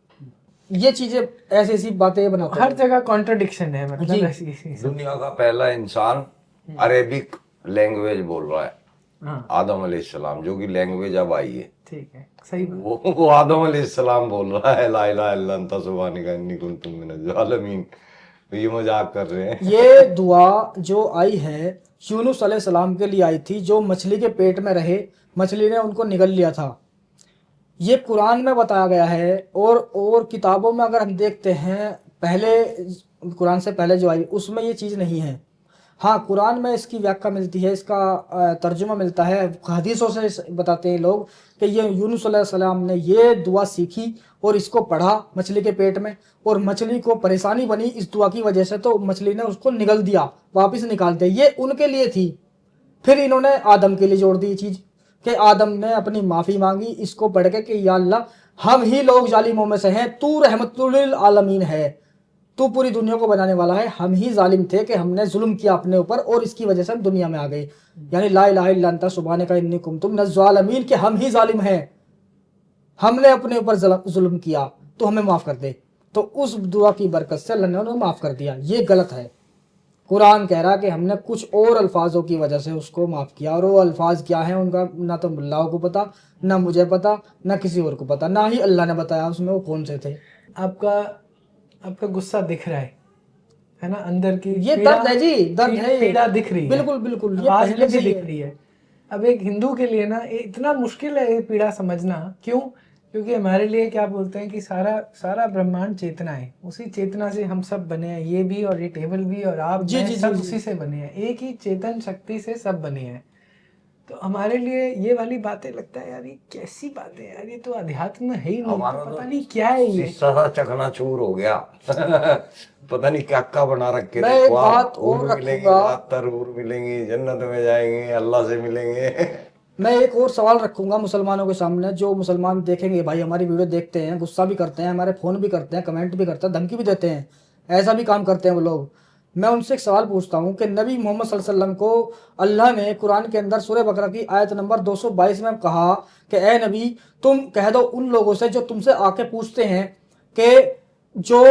ये चीजें ऐसी ऐसी बातें बनाते हर हैं। जगह कॉन्ट्रडिक्शन है, मतलब जी। ऐसी दुनिया का पहला इंसान अरेबिक लैंग्वेज बोल रहा है, हाँ आदम अलैहिस्सलाम, जो कि लैंग्वेज अब आई है। ठीक है, सही बात। वो आदम अलैहिस्सलाम बोल रहा है ला इलाहा इल्ला अंता सुब्हानका इन्नी कुन्तु मिनज़ ज़ालिमीन। तो ये मजाक कर रहे हैं। ये दुआ जो आई है यूनुस अलैहिस्सलाम के लिए आई थी, जो मछली के पेट में रहे, मछली ने उनको निगल लिया था। ये कुरान में बताया गया है, और किताबों में अगर हम देखते हैं, पहले कुरान से पहले जो आई उसमें ये चीज़ नहीं है। हाँ, कुरान में इसकी व्याख्या मिलती है, इसका तर्जुमा मिलता है, हदीसों से बताते हैं लोग कि ये यूनुस अलैहिस्सलाम ने ये दुआ सीखी और इसको पढ़ा मछली के पेट में, और मछली को परेशानी बनी इस दुआ की वजह से, तो मछली ने उसको निगल दिया, वापस निकाल दिया। ये उनके लिए थी। फिर इन्होंने आदम के लिए जोड़ दी चीज़ कि आदम ने अपनी माफ़ी मांगी इसको पढ़ के कि या अल्लाह हम ही लोग जालिमों में से हैं, तू रहमतुल लिल आलमीन है, तू पूरी दुनिया को बनाने वाला है, हम ही जालिम थे कि हमने जुल्म किया अपने ऊपर और इसकी वजह से हम दुनिया में आ गए। यानी ला इलाहा इल्ला अंता सुब्हानका इन्नी कुन्तु मिनज़ ज़ालिमीन, कि हम ही जालिम हैं, हमने अपने ऊपर जुल्म किया तो हमें माफ़ कर दे। तो उस दुआ की बरकत से अल्लाह ने उन्हें माफ़ कर दिया। ये गलत है। कुरान कह रहा कि हमने कुछ और अल्फाजों की वजह से उसको माफ़ किया, और वो अल्फाज क्या है उनका ना तो मुल्लाओं को पता, ना मुझे पता, ना किसी और को पता, ना ही अल्लाह ने बताया उसमें वो कौन से थे। आपका गुस्सा दिख रहा है ना, अंदर की ये दर्द है जी, दर्द है, पीड़ा दिख रही है, बिल्कुल बिल्कुल, ये आवाज पहले में भी से ही दिख है। रही है। अब एक हिंदू के लिए ना ये इतना मुश्किल है ये पीड़ा समझना। क्यों? क्योंकि हमारे लिए क्या बोलते हैं कि सारा ब्रह्मांड चेतना है, उसी चेतना से हम सब बने हैं, ये भी और ये टेबल भी और आप जी, मैं, जी, सब जी, उसी से बने हैं, एक ही चेतन शक्ति से सब बने हैं। तो हमारे लिए ये वाली बातें लगता है यार ये कैसी बातें हैं यार, ये तो अध्यात्म है ही नहीं, हमारा तो तो पता नहीं क्या है ये। शीशा सा चकनाचूर हो गया। पता नहीं क्या क्या बना रखे मैं थे, एक वाह, बात और हूर मिलेंगी, रखूंगा। बहत्तर हूर मिलेंगी, जन्नत में जाएंगे, अल्लाह से मिलेंगे। मैं एक और सवाल रखूंगा मुसलमानों के सामने, जो मुसलमान देखेंगे भाई हमारी वीडियो देखते हैं, गुस्सा भी करते हैं, हमारे फ़ोन भी करते हैं, कमेंट भी करते हैं, धमकी भी देते हैं, ऐसा भी काम करते हैं वो लोग। मैं उनसे एक सवाल पूछता हूँ कि नबी मोहम्मद सल्लल्लाहु अलैहि वसल्लम को अल्लाह ने कुरान के अंदर सूरह बकरा की आयत नंबर 222 में कहा कि ए नबी, तुम कह दो उन लोगों से जो तुमसे आके पूछते हैं कि जो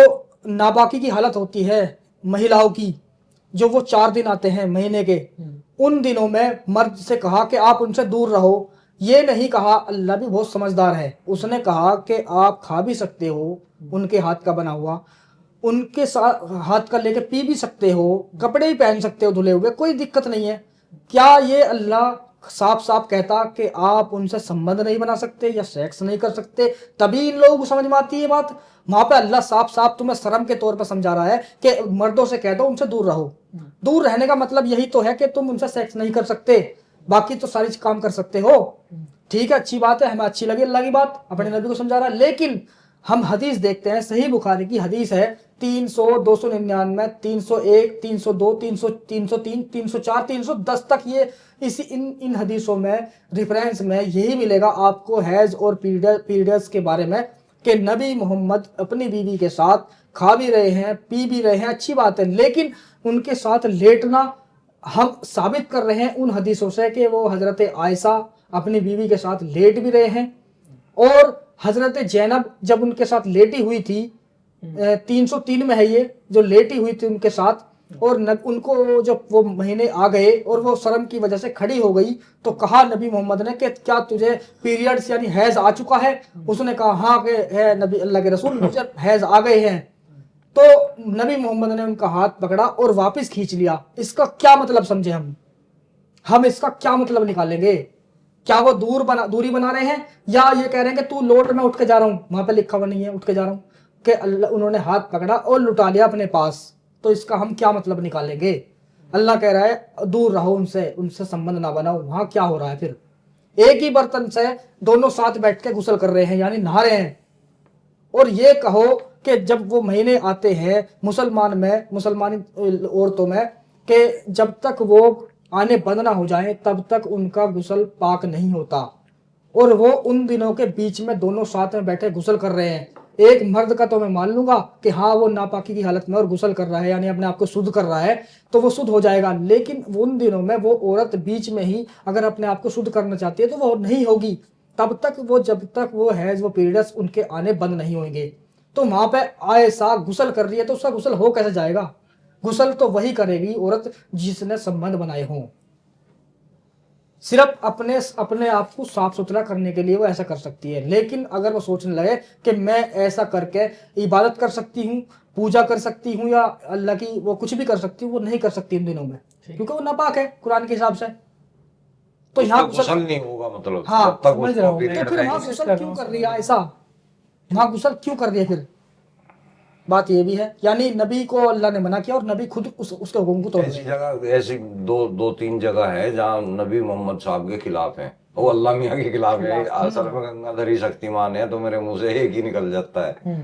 नाबाकी की हालत होती है महिलाओं की, जो वो 4 दिन आते हैं महीने के, उन दिनों में मर्द से कहा कि आप उनसे दूर रहो। ये नहीं कहा, अल्लाह भी बहुत समझदार है, उसने कहा कि आप खा भी सकते हो उनके हाथ का बना हुआ, उनके साथ हाथ का लेके पी भी सकते हो, कपड़े भी पहन सकते हो धुले हुए, कोई दिक्कत नहीं है। क्या ये अल्लाह साफ साफ कहता कि आप उनसे संबंध नहीं बना सकते या सेक्स नहीं कर सकते? तभी इन लोगों को समझ में आती है बात। वहां पे अल्लाह साफ साफ तुम्हें शर्म के तौर पर समझा रहा है कि मर्दों से कह दो उनसे दूर रहो। दूर रहने का मतलब यही तो है कि तुम उनसे सेक्स नहीं कर सकते, बाकी तो सारी काम कर सकते हो। ठीक है, अच्छी बात है, हमें अच्छी लगी अल्लाह की बात, अपने नबी को समझा रहा है। लेकिन हम हदीस देखते हैं, सही बुखारी की हदीस है 300, 299, 301, 302, 300, 303, 304, 310 तक, ये इसी इन हदीसों में रेफरेंस में यही मिलेगा आपको हैज और पीरियड्स के बारे में कि नबी मोहम्मद अपनी बीवी के साथ खा भी रहे हैं, पी भी रहे हैं, अच्छी बात है, लेकिन उनके साथ लेटना हम साबित कर रहे हैं उन हदीसों से कि वो हजरत आयशा अपनी बीवी के साथ लेट भी रहे हैं, और हजरत जैनब जब उनके साथ लेटी हुई थी, 303 में है ये, जो लेटी हुई थी उनके साथ, और उनको जब वो महीने आ गए और वो शर्म की वजह से खड़ी हो गई, तो कहा नबी मोहम्मद ने कि क्या तुझे पीरियड्स यानी हैज आ चुका है? उसने कहा हाँ कि है नबी अल्लाह के रसूल, मुझे हैज आ गए हैं। तो नबी मोहम्मद ने उनका हाथ पकड़ा और वापस खींच लिया। इसका क्या मतलब समझे हम इसका क्या मतलब निकालेंगे? क्या वो दूरी बना रहे हैं, या ये कह रहे हैं कि तू लौट, मैं उठ के जा रहा हूं, वहां पे लिखा हुआ नहीं है उठ के जा रहा हूं, कि अल्लाह उन्होंने हाथ पकड़ा और लुटा लिया अपने पास। तो इसका हम क्या मतलब निकालेंगे? अल्लाह कह रहा है दूर रहो उनसे संबंध ना बनाओ। वहां क्या हो रहा है फिर? एक ही बर्तन से दोनों साथ बैठ के गुस्ल कर रहे हैं, यानी नहा रहे हैं। और ये कहो कि जब वो महीने आते हैं मुसलमानी औरतों में, कि जब तक वो आने बंद ना हो जाए तब तक उनका गुस्ल पाक नहीं होता, और वो उन दिनों के बीच में दोनों साथ में बैठे गुस्ल कर रहे हैं। एक मर्द का तो मैं मान लूंगा कि हाँ वो नापाकी की हालत में और गुस्ल कर रहा है, यानी अपने आप को शुद्ध कर रहा है, तो वो शुद्ध हो जाएगा। लेकिन उन दिनों में वो औरत बीच में ही अगर अपने आप को शुद्ध करना चाहती है तो वो नहीं होगी, तब तक वो जब तक वो हैज वो पीरियड्स उनके आने बंद नहीं होंगे। तो वहां पे आयशा गुस्ल कर रही है तो उसका गुस्ल हो कैसे जाएगा? गुस्ल तो वही करेगी औरत जिसने संबंध बनाए हों। सिर्फ अपने अपने आप को साफ सुथरा करने के लिए वो ऐसा कर सकती है। लेकिन अगर वो सोचने लगे कि मैं ऐसा करके इबादत कर सकती हूँ, पूजा कर सकती हूँ या अल्लाह की वो कुछ भी कर सकती हूँ, वो नहीं कर सकती इन दिनों में, क्योंकि वो नापाक है कुरान के हिसाब से। तो यहाँ गुस्ल नहीं होगा, मतलब हाँ, जब तक समझ उसको रहा हूँ period मैं। तो फिर वहां रहेगी। गुस्ल क्यों कर रही है ऐसा? वहां गुस्ल क्यों कर रही है फिर? बात ये भी है, यानी नबी को अल्लाह ने मना किया और नबी खुद उसके हुक्म को तोड़ ऐसी रहे हैं। जगह, ऐसी दो तीन जगह है जहाँ नबी मोहम्मद साहब के खिलाफ है, वो अल्लाह मियाँ के खिलाफ है। असल में गंगाधरी शक्तिमान है तो मेरे मुंह से एक ही निकल जाता है।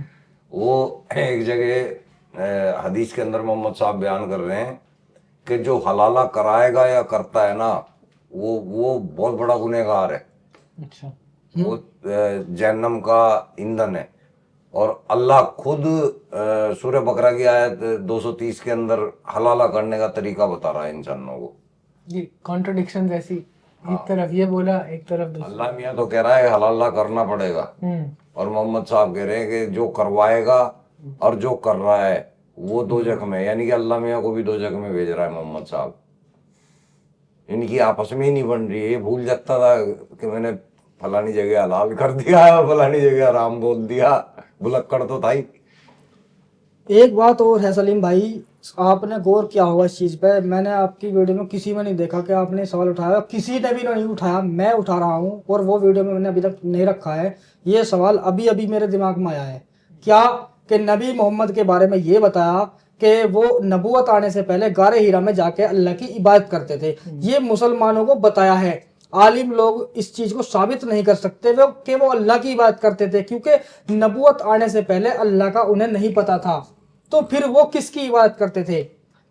वो एक जगह हदीस के अंदर मोहम्मद साहब बयान कर रहे हैं कि जो हलाला कराएगा या करता है ना, वो बहुत बड़ा गुनहगार है। अच्छा। वो जहन्नम का ईंधन है। और अल्लाह खुद सूरह बकरा की आयत 230 के अंदर हलाला करने का तरीका बता रहा है इंसानों को। ये कॉन्ट्रडिक्शन ऐसी, एक तरफ ये बोला एक तरफ दूसरा। अल्लाह मियाँ तो कह रहा है हलाला करना पड़ेगा, और मोहम्मद साहब कह रहे हैं कि जो करवाएगा और जो कर रहा है वो दो जख्म है। यानी कि अल्लाह मियाँ को भी दो जख्म में भेज रहा है मोहम्मद साहब। इनकी आपस में ही नहीं बन रही है। ये भूल जाता था कि मैंने फलानी जगह हलाल कर दिया, फलानी जगह हराम बोल दिया, भुलक्कड़ तो था ही। एक बात और है सलीम भाई, आपने गौर किया होगा इस चीज़ पे, मैंने आपकी वीडियो में किसी में नहीं देखा कि आपने सवाल उठाया, किसी ने भी नहीं उठाया, मैं उठा रहा हूँ और वो वीडियो में मैंने अभी तक नहीं रखा है। ये सवाल अभी अभी मेरे दिमाग में आया है। क्या कि नबी मोहम्मद के बारे में ये बताया कि वो नबूवत आने से पहले गारे हीरा में जाके अल्लाह की इबादत करते थे। ये मुसलमानों को बताया है। आलिम लोग इस चीज को साबित नहीं कर सकते वो कि वो अल्लाह की इबादत करते थे, क्योंकि नबूवत आने से पहले अल्लाह का उन्हें नहीं पता था। तो फिर वो किसकी इबादत करते थे?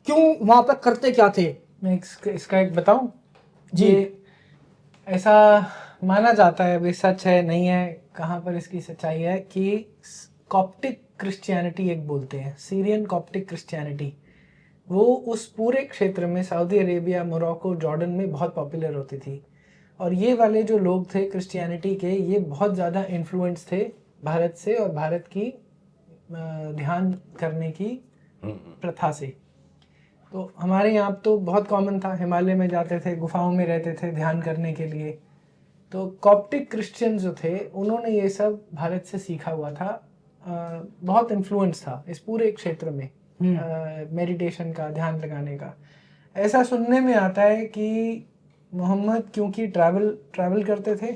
क्यों वहां पर करते क्या थे? मैं इसका एक बताऊं जी। ये ऐसा माना जाता है, अभी सच है नहीं है, कहाँ पर इसकी सच्चाई है, कि कॉप्टिक क्रिश्चियनिटी एक बोलते हैं, सीरियन कॉप्टिक क्रिश्चियनिटी, वो उस पूरे क्षेत्र में सऊदी अरेबिया, मोरक्को, जॉर्डन में बहुत पॉपुलर होती थी। और ये वाले जो लोग थे क्रिश्चियनिटी के, ये बहुत ज़्यादा इन्फ्लुएंस थे भारत से और भारत की ध्यान करने की प्रथा से। तो हमारे यहाँ तो बहुत कॉमन था, हिमालय में जाते थे, गुफाओं में रहते थे ध्यान करने के लिए। तो कॉप्टिक क्रिश्चियन जो थे उन्होंने ये सब भारत से सीखा हुआ था। बहुत इन्फ्लुएंस था इस पूरे क्षेत्र में मेडिटेशन का, ध्यान लगाने का। ऐसा सुनने में आता है कि मोहम्मद क्योंकि ट्रैवल करते थे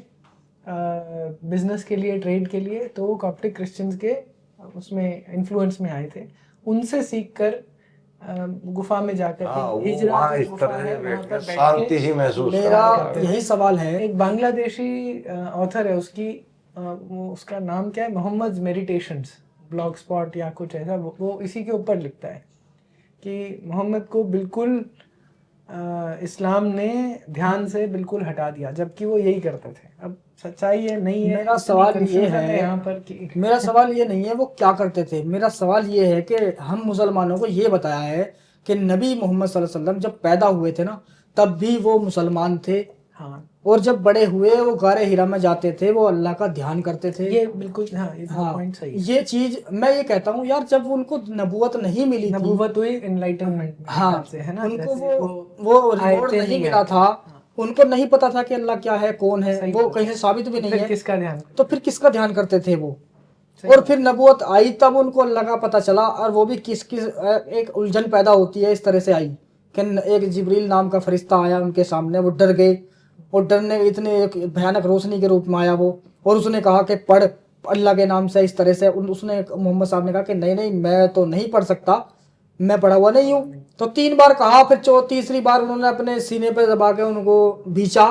बिजनेस के लिए, ट्रेड के लिए, तो वो कॉप्टिक क्रिश्चियंस के उसमें इन्फ्लुएंस में आए थे। उनसे सीखकर गुफा में जाकर हिजरा वहाँ की इस गुफा तरह है, से वहाँ बैठ पर के बैठ शांति के ही महसूस मेरा करते थे। यही सवाल है। एक बांग्लादेशी ऑथर है, उसका नाम क्या है, मोहम्मद मेडिटेशंस, ब्लॉग स्पॉट या कुछ ऐसा, वो इसी के ऊपर लिखता है कि मोहम्मद को बिल्कुल इस्लाम ने ध्यान से बिल्कुल हटा दिया, जबकि वो यही करते थे। अब सच्चाई है नहीं है, मेरा सवाल ये confusion है यहाँ पर कि मेरा सवाल ये नहीं है वो क्या करते थे, मेरा सवाल ये है कि हम मुसलमानों को ये बताया है कि नबी मोहम्मद सल्लल्लाहु अलैहि वसल्लम जब पैदा हुए थे ना, तब भी वो मुसलमान थे, हाँ, और जब बड़े हुए वो गारे हिरा में जाते थे, वो अल्लाह का ध्यान करते थे। ये बिल्कुल, हाँ, ये हाँ, पॉइंट सही है। ये चीज मैं ये कहता हूँ यार, जब उनको नबूवत नहीं मिली थी, नबूवत हुई एनलाइटनमेंट हाँ, से, है ना, उनको जैसे वो रिवॉर्ड आयतें नहीं नहीं मिला आती। था, उनको नहीं पता था कि अल्लाह क्या है, कौन है, सही वो बात कहीं से साबित भी नहीं फिर है, किसका ध्यान? तो फिर किसका ध्यान करते थे वो? सही और फिर नबूवत आई तब उनको अल्लाह का पता चला, और वो भी किस किस एक उलझन पैदा होती है, इस तरह से आई कि एक जिब्रील नाम का फरिश्ता आया उनके सामने, वो डर गए, और डरने इतने एक भयानक रोशनी के रूप में आया वो, और उसने कहा कि पढ़ अल्लाह के नाम से, इस तरह से उसने, मोहम्मद साहब ने कहा कि नहीं नहीं, मैं तो नहीं पढ़ सकता, मैं पढ़ा हुआ नहीं हूँ। तो 3 बार कहा, फिर तीसरी बार उन्होंने अपने सीने पे दबा के उनको भींचा।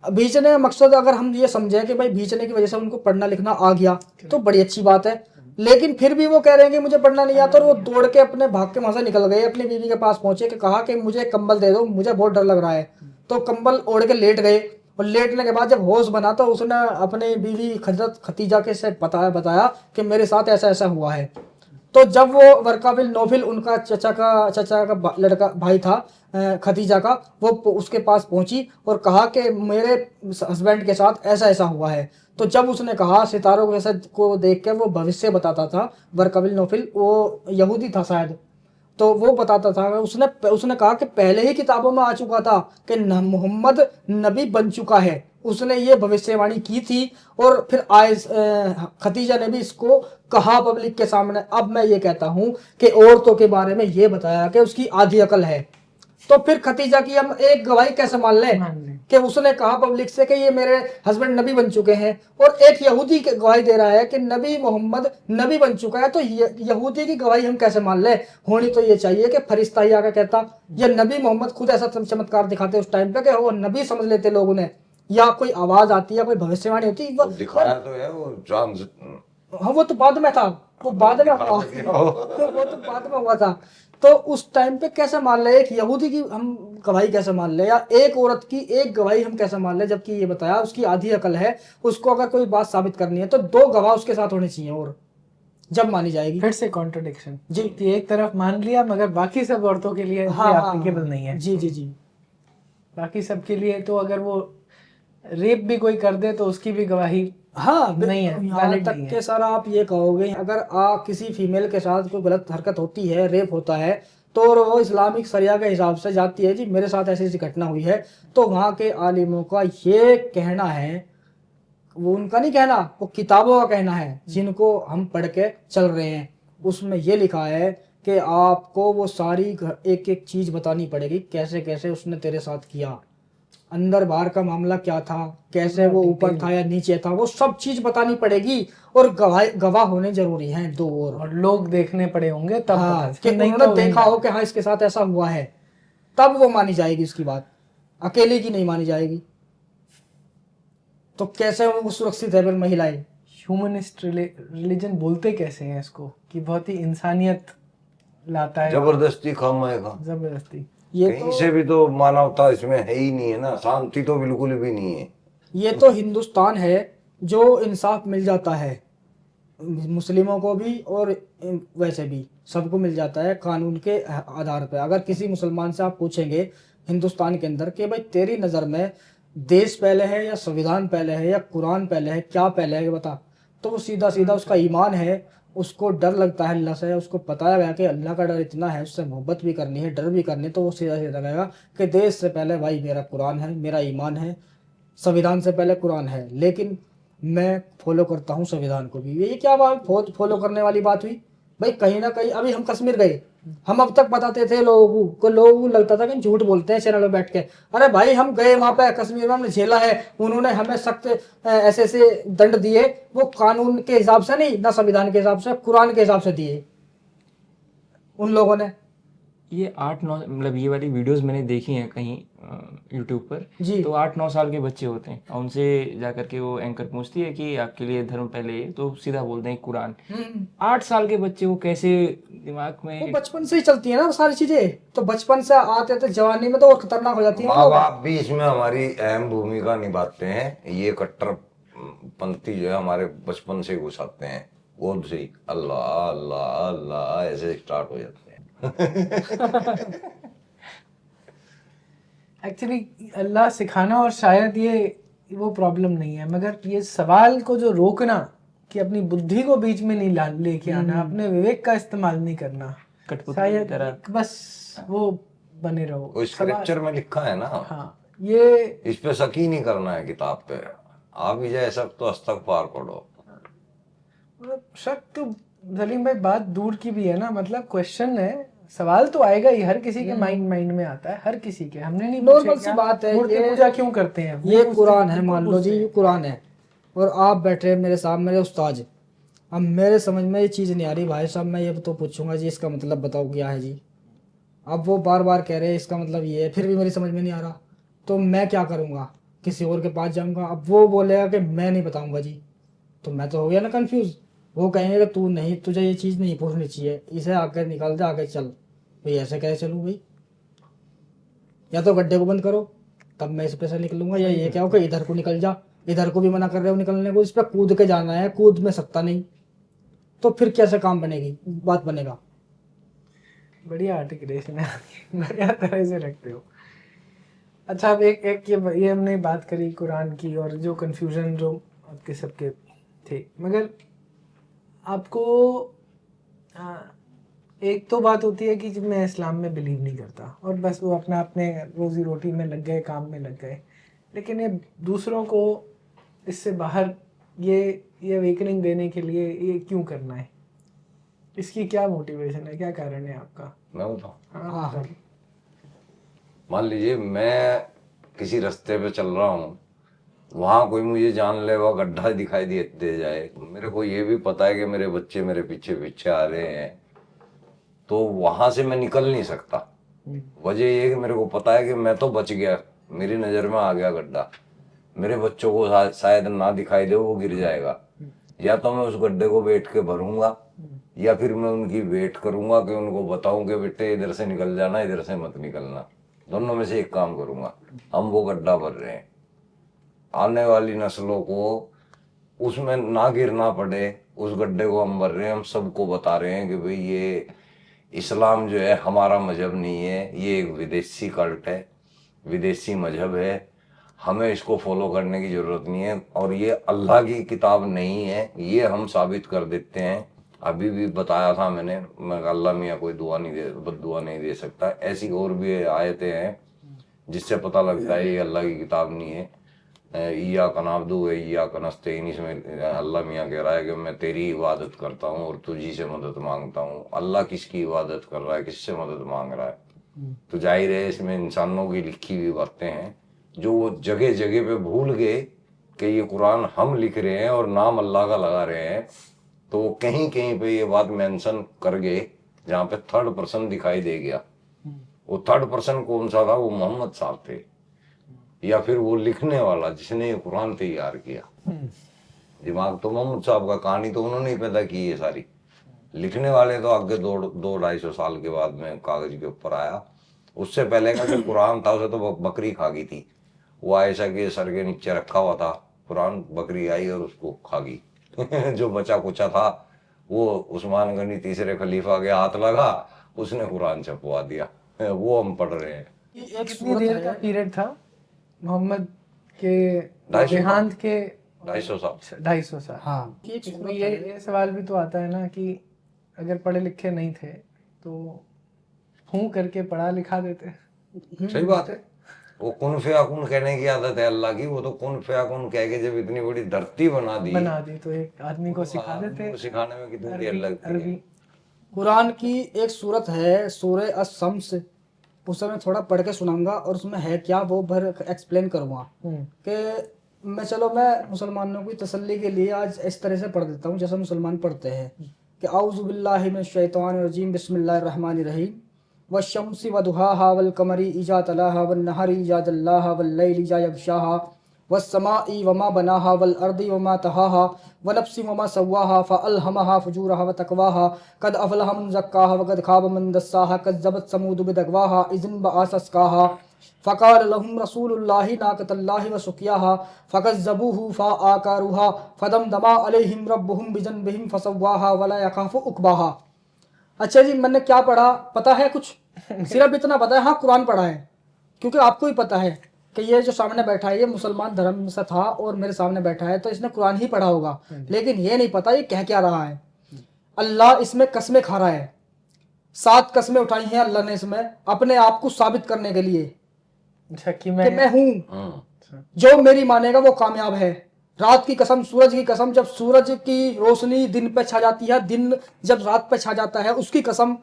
भींचने का मकसद अगर हम ये समझे कि भाई भींचने की वजह से उनको पढ़ना लिखना आ गया तो बड़ी अच्छी बात है, लेकिन फिर भी वो कह रहे हैं कि मुझे पढ़ना नहीं आता, और वो दौड़ के अपने भाग के वहां से निकल गए, अपनी बीवी के पास पहुंचे कि कहा कि मुझे कंबल दे दो, मुझे बहुत डर लग रहा है। तो कंबल ओढ़ के लेट गए, और लेटने के बाद जब होश बना तो उसने अपनी बीवी हजरत खतीजा के से बताया कि मेरे साथ ऐसा ऐसा हुआ है। तो जब वो वर्का बिन नौफिल उनका चचा का लड़का भाई था खदीजा का, वो उसके पास पहुंची और कहा कि मेरे हस्बैंड के साथ ऐसा ऐसा हुआ है। तो जब उसने कहा, सितारों के ऐसा को देख के वो भविष्य बताता था, वर्का बिन नौफिल वो यहूदी था शायद, तो वो बताता था, उसने कहा कि पहले ही किताबों में आ चुका था कि मोहम्मद नबी बन चुका है, उसने ये भविष्यवाणी की थी। और फिर खदीजा ने भी इसको कहा पब्लिक के सामने। अब मैं ये कहता हूं कि औरतों के बारे में ये बताया कि उसकी आधी अकल है, तो फिर खदीजा की हम एक गवाही कैसे मान लें कि उसने कहा पब्लिक से कि ये मेरे हस्बैंड नबी बन चुके हैं, और एक यहूदी की गवाही दे रहा है कि नबी मोहम्मद नबी बन चुका है, तो यहूदी की गवाही हम कैसे मान लें? होनी तो ये चाहिए कि फरिश्ता ही आकर कहता, या नबी मोहम्मद खुद ऐसा चमत्कार दिखाते उस टाइम पे कि वो नबी समझ लेते लोगों ने, या कोई आवाज आती है, कोई भविष्यवाणी होती वो दिखाया तो है वो चांद। हाँ, वो तो बाद में था, वो बाद में हुआ वो तो बाद में हुआ था। तो उस टाइम पे कैसे मान ले एक यहूदी की हम गवाही कैसे मान ले, या एक औरत की एक गवाही हम कैसे मान ले, जबकि ये बताया उसकी आधी अकल है, उसको अगर कोई बात साबित करनी है तो 2 गवाह उसके साथ होने चाहिए, और जब मानी जाएगी। फिर से कॉन्ट्रडिक्शन जी। कि एक तरफ मान लिया मगर बाकी सब औरतों के लिए एप्लीकेबल नहीं है। जी जी जी। बाकी सब के लिए तो अगर वो रेप भी कोई कर दे तो उसकी भी गवाही हाँ नहीं है, यहाँ valid तक नहीं है। के सर आप ये कहोगे अगर किसी फीमेल के साथ कोई गलत हरकत होती है, रेप होता है, तो वो इस्लामिक शरिया के हिसाब से जाती है, जी मेरे साथ ऐसी ऐसी घटना हुई है, तो वहाँ के आलिमों का ये कहना है, वो उनका नहीं कहना, वो किताबों का कहना है जिनको हम पढ़ के चल रहे हैं, उसमें ये लिखा है कि आपको वो सारी एक एक चीज बतानी पड़ेगी, कैसे कैसे उसने तेरे साथ किया, अंदर बाहर का मामला क्या था, कैसे वो ऊपर था या नीचे था, वो सब चीज बतानी पड़ेगी, और गवाह होने जरूरी हैं 2 और लोग देखने पड़े होंगे तब हाँ, पता कि नहीं उन्होंने तो देखा हो कि हाँ इसके साथ ऐसा हुआ है, तब वो मानी जाएगी उसकी बात, अकेले की नहीं मानी जाएगी। तो कैसे वो सुरक्षित है फिर महिलाएं? ह्यूमनिस्ट रिलीजन बोलते कैसे हैं इसको कि बहुत ही इंसानियत लाता है, जबरदस्ती खाएगा, जबरदस्ती। ये कहीं से भी तो मानवता इसमें है ही नहीं है ना, शांति तो बिल्कुल भी नहीं है। ये तो हिंदुस्तान है जो इंसाफ मिल जाता है मुस्लिमों को भी और वैसे भी सबको मिल जाता है कानून के आधार पर। अगर किसी मुसलमान से आप पूछेंगे हिंदुस्तान के अंदर कि भाई तेरी नज़र में देश पहले है या संविधान पहले है या कुरान पहले है, क्या पहले है बता, तो वो सीधा सीधा उसका ईमान है, उसको डर लगता है अल्लाह से, उसको पता है कि अल्लाह का डर इतना है, उससे मोहब्बत भी करनी है, डर भी करनी है, तो वो सीधा सीधा कहेगा कि देश से पहले भाई मेरा कुरान है, मेरा ईमान है, संविधान से पहले कुरान है, लेकिन मैं फॉलो करता हूँ संविधान को भी। ये क्या बात फॉलो करने वाली बात हुई भाई? कहीं ना कहीं अभी हम कश्मीर गए, हम अब तक बताते थे लोगों को लगता था कि झूठ बोलते हैं चैनल में बैठ के, अरे भाई हम गए वहां पे कश्मीर में, हमने झेला है, उन्होंने हमें सख्त ऐसे ऐसे दंड दिए, वो कानून के हिसाब से नहीं, ना संविधान के हिसाब से, कुरान के हिसाब से दिए उन लोगों ने। ये 8-9 मतलब ये वाली वीडियोस मैंने देखी हैं कहीं यूट्यूब पर जी। तो 8-9 साल के बच्चे होते हैं और उनसे जाकर के वो एंकर पूछती है कि आपके लिए धर्म पहले है, तो सीधा बोलते हैं कुरान। 8 साल के बच्चे वो कैसे दिमाग वो में, बचपन से ही चलती है ना सारी चीजें, तो बचपन से आते थे जवानी में तो और खतरनाक हो जाती है। माँ बाप भी इसमें हमारी अहम भूमिका निभाते हैं। ये कट्टरपंथी जो है हमारे बचपन से घुसाते हैं, गोद से ही अल्लाह अल्लाह अल्लाह ऐसे स्टार्ट हो जाते हैं। एक्चुअली अल्लाह सिखाना, और शायद ये वो प्रॉब्लम नहीं है, मगर ये सवाल को जो रोकना कि अपनी बुद्धि को बीच में नहीं लेके आना, अपने विवेक का इस्तेमाल नहीं करना, कठपुतली शायद की तरह। बस वो बने रहो। वो स्क्रिप्चर में लिखा है ना, हाँ, ये इस पे शक ही नहीं करना है किताब पे, आ भी जाए सब तो इस्तग़फ़ार पढ़ो। मतलब शक तो सलीम भाई बात दूर की भी है ना, मतलब क्वेश्चन है, सवाल तो आएगा ही, हर किसी के माइंड में आता है, हर किसी के। हमने नहीं नॉर्मल सी बात है, मूर्ति ये पूजा क्यों करते हैं? ये कुरान है, मान लो जी ये कुरान है, और आप बैठे मेरे सामने मेरे उस्ताद, अब मेरे समझ में ये चीज़ नहीं आ रही भाई साहब, मैं ये तो पूछूंगा जी इसका मतलब बताओ क्या है जी, अब वो बार बार कह रहे हैं इसका मतलब ये है, फिर भी मेरी समझ में नहीं आ रहा, तो मैं क्या करूँगा? किसी और के पास जाऊँगा, अब वो बोलेगा कि मैं नहीं बताऊँगा जी, तो मैं तो हो गया ना कंफ्यूज। वो कहेंगे कि तू नहीं, तुझे ये चीज़ नहीं पूछनी चाहिए, इसे आगे निकाल दे, आगे चल भाई, ऐसे कैसे चलूँ भाई? या तो गड्ढे को बंद करो तब मैं इस पे से निकलूंगा, या ये क्या हो कि इधर को निकल जा, इधर को भी मना कर रहे हो निकलने को, इस पे कूद के जाना है, कूद में सकता नहीं, तो फिर कैसे काम बनेगी, बात बनेगा। बढ़िया आर्टिकुलेशन है, बढ़िया तरह से रखते हो। अच्छा, अब एक ये हमने बात करी कुरान की और जो कंफ्यूजन जो आपके सबके थे, मगर आपको एक तो बात होती है कि जब मैं इस्लाम में बिलीव नहीं करता और बस वो अपना अपने रोज़ी रोटी में लग गए, काम में लग गए, लेकिन ये दूसरों को इससे बाहर ये अवेकनिंग देने के लिए ये क्यों करना है, इसकी क्या मोटिवेशन है, क्या कारण है आपका? मैं बताऊँ? हाँ बताइए। मान लीजिए मैं किसी रास्ते पे चल रहा हूँ, वहां कोई मुझे जानलेवा गड्ढा दिखाई दे जाए, मेरे को ये भी पता है कि मेरे बच्चे मेरे पीछे पीछे आ रहे हैं, तो वहां से मैं निकल नहीं सकता। वजह ये है कि मेरे को पता है कि मैं तो बच गया, मेरी नजर में आ गया गड्ढा, मेरे बच्चों को शायद ना दिखाई दे, वो गिर जाएगा। या तो मैं उस गड्ढे को बैठ के भरूंगा, या फिर मैं उनकी वेट करूंगा कि उनको बताऊं कि बेटे इधर से निकल जाना, इधर से मत निकलना। दोनों में से एक काम करूंगा। हम वो गड्ढा भर रहे हैं, आने वाली नस्लों को उसमें ना गिरना पड़े, उस गड्ढे को हम भर रहे हैं। हम सबको बता रहे हैं कि भाई ये इस्लाम जो है हमारा मजहब नहीं है, ये एक विदेशी कल्ट है, विदेशी मजहब है, हमें इसको फॉलो करने की जरूरत नहीं है, और ये अल्लाह की किताब नहीं है, ये हम साबित कर देते हैं। अभी भी बताया था मैंने, मैं अल्लाह मियाँ कोई बद्दुआ नहीं दे सकता। ऐसी और भी आयतें हैं जिससे पता लगता है ये अल्लाह की किताब नहीं है। ईया का नाबदू है, ईया का नस्तईन, इसमें अल्लाह मियाँ कह रहा है कि मैं तेरी इबादत करता हूँ और तुझी से मदद मांगता हूँ। अल्लाह किसकी इबादत कर रहा है, किससे मदद मांग रहा है? तो जाहिर है इसमें इंसानों की लिखी हुई बातें हैं जो वो जगह जगह पे भूल गए कि ये कुरान हम लिख रहे हैं और नाम अल्लाह का लगा रहे हैं। तो कहीं कहीं पे ये बात मेंशन कर गए जहाँ पे थर्ड पर्सन दिखाई दे गया। वो थर्ड पर्सन कौन सा था? वो मोहम्मद साहब थे, या फिर वो लिखने वाला जिसने ये कुरान तैयार किया। दिमाग तो मोहम्मद साहब का, कहानी तो उन्होंने ही पैदा की है सारी। लिखने वाले तो आगे 200-250 साल के बाद में कागज के ऊपर आया। उससे पहले का जो कुरान था उसे तो बकरी खा गई थी। वो ऐसा के सर के नीचे रखा हुआ था कुरान, बकरी आई और उसको खा गई। जो बचा कुचा था वो उस्मान गनी तीसरे खलीफा के हाथ लगा, उसने कुरान छपवा दिया। वो हम पढ़ रहे हैं। एक कितनी देर का पीरियड था मोहम्मद के देहांत के? 250 साल। 250 साल। हाँ, तो ये सवाल भी तो आता है ना कि अगर पढ़े लिखे नहीं थे तो हूँ करके पढ़ा लिखा देते। सही बात है। वो कुन फयाकुन कहने की आदत है अल्लाह की। वो तो कुन फयाकुन कह के जब इतनी बड़ी धरती बना दी तो एक आदमी को सिखा देते। तो सिखाने में कितनी देर लगती है। अरबी कुरान की एक सूरत है सूरह अस-शम्स, उसे मैं थोड़ा पढ़ के सुनाऊंगा और उसमें है क्या वो भर एक्सप्लेन करूंगा कि मैं मुसलमानों की तसल्ली के लिए आज इस तरह से पढ़ देता हूँ जैसा मुसलमान पढ़ते हैं कि औज़ु बिल्लाहि मिनश शैतानिर रजीम बिस्मिल्लाहिर रहमानिर रहीम वश्शम्सि वदुहाहा वल कमरी इज़ा तलाहा वन नहरी इज़ा जल्लाहा वल लैली इज़ा यग़शाहा वस्समाई वमा बनाहा वल अर्दी वमा तहाहा व नफ्सि वमा सव्वाहा फ़अल्हमहा फुजूरहा व तक़वाहा क़द अफ़लह मन ज़क्काहा व क़द ख़ाब मन दस्साहा कज़्ज़बत समूद बिदग़वाहा इज़ बअसस्काहा फ़क़ाल लहुम रसूलुल्लाहि नाक़तल्लाहि व सुक़ियाहा फ़कज़्ज़बूहु फ़अक़ारूहा फ़दमदमा अलैहिम रब्बुहुम बिज़न्बिहिम फ़सव्वाहा व ला यख़ाफ़ु उक़बाहा। अच्छा जी, मैंने क्या पढ़ा पता है? कुछ सिर्फ इतना पता है, हाँ कुरान पढ़ा है, क्योंकि आपको ही पता है कि ये जो सामने बैठा है ये मुसलमान धर्म से था और मेरे सामने बैठा है तो इसने कुरान ही पढ़ा होगा, लेकिन ये नहीं पता ये कह क्या रहा है। अल्लाह इसमें कसमें खा रहा है, 7 कसमें उठाई हैं अल्लाह ने इसमें अपने आप को साबित करने के लिए कि मैं हूँ, जो मेरी मानेगा वो कामयाब है। रात की कसम, सूरज की कसम, जब सूरज की रोशनी दिन पे छा जाती है, दिन जब रात पे छा जाता है, उसकी कसम,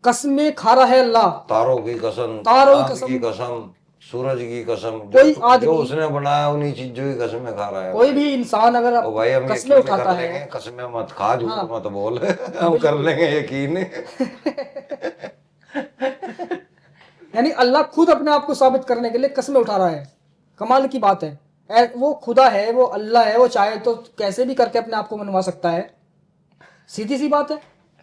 कसमें खा रहा है अल्लाह। तारों की कसम, तारों की कसम, सूरज की कसम, कोई आदमी जो उसने बनाया उन्हीं चीजों की कसमें खा रहा है। कोई भी इंसान अगर भाई हम कसमें उठाता है, कसमें मत खा, झूठ मत बोल, हम कर लेंगे यकीन। यानी अल्लाह खुद अपने आप को साबित करने के लिए कसमें उठा रहा है। कमाल की बात है, वो खुदा है, वो अल्लाह है, वो चाहे तो कैसे भी करके अपने आप को मनवा सकता है। सीधी सी बात है,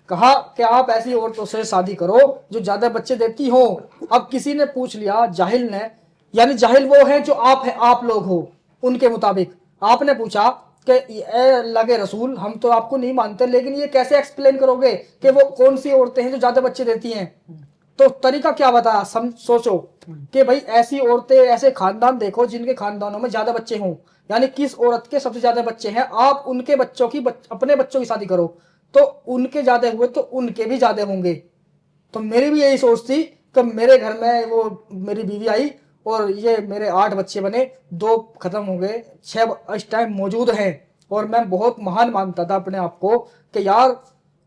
कहा कि आप ऐसी औरतों से शादी करो जो ज्यादा बच्चे देती हो। अब किसी ने पूछ लिया, जाहिल ने, यानी जाहिल वो है जो आप है, आप लोग हो, उनके मुताबिक आपने पूछा कि ए अल्लाह के रसूल, हम तो आपको नहीं मानते, लेकिन ये कैसे एक्सप्लेन करोगे कि वो कौन सी औरतें हैं जो ज्यादा बच्चे देती हैं? तो तरीका क्या बताया? सोचो कि भाई ऐसी औरतें, ऐसे खानदान देखो जिनके खानदानों में ज्यादा बच्चे हों, यानी किस औरत के सबसे ज्यादा बच्चे हैं, आप उनके बच्चों की अपने बच्चों की शादी करो, तो उनके ज्यादा हुए तो उनके भी ज्यादा होंगे। तो मेरी भी यही सोच थी कि मेरे घर में वो मेरी बीवी आई और ये मेरे 8 बच्चे बने, 2 खत्म हो गए, 6 इस टाइम मौजूद हैं। और मैं बहुत महान मानता था अपने आप को कि यार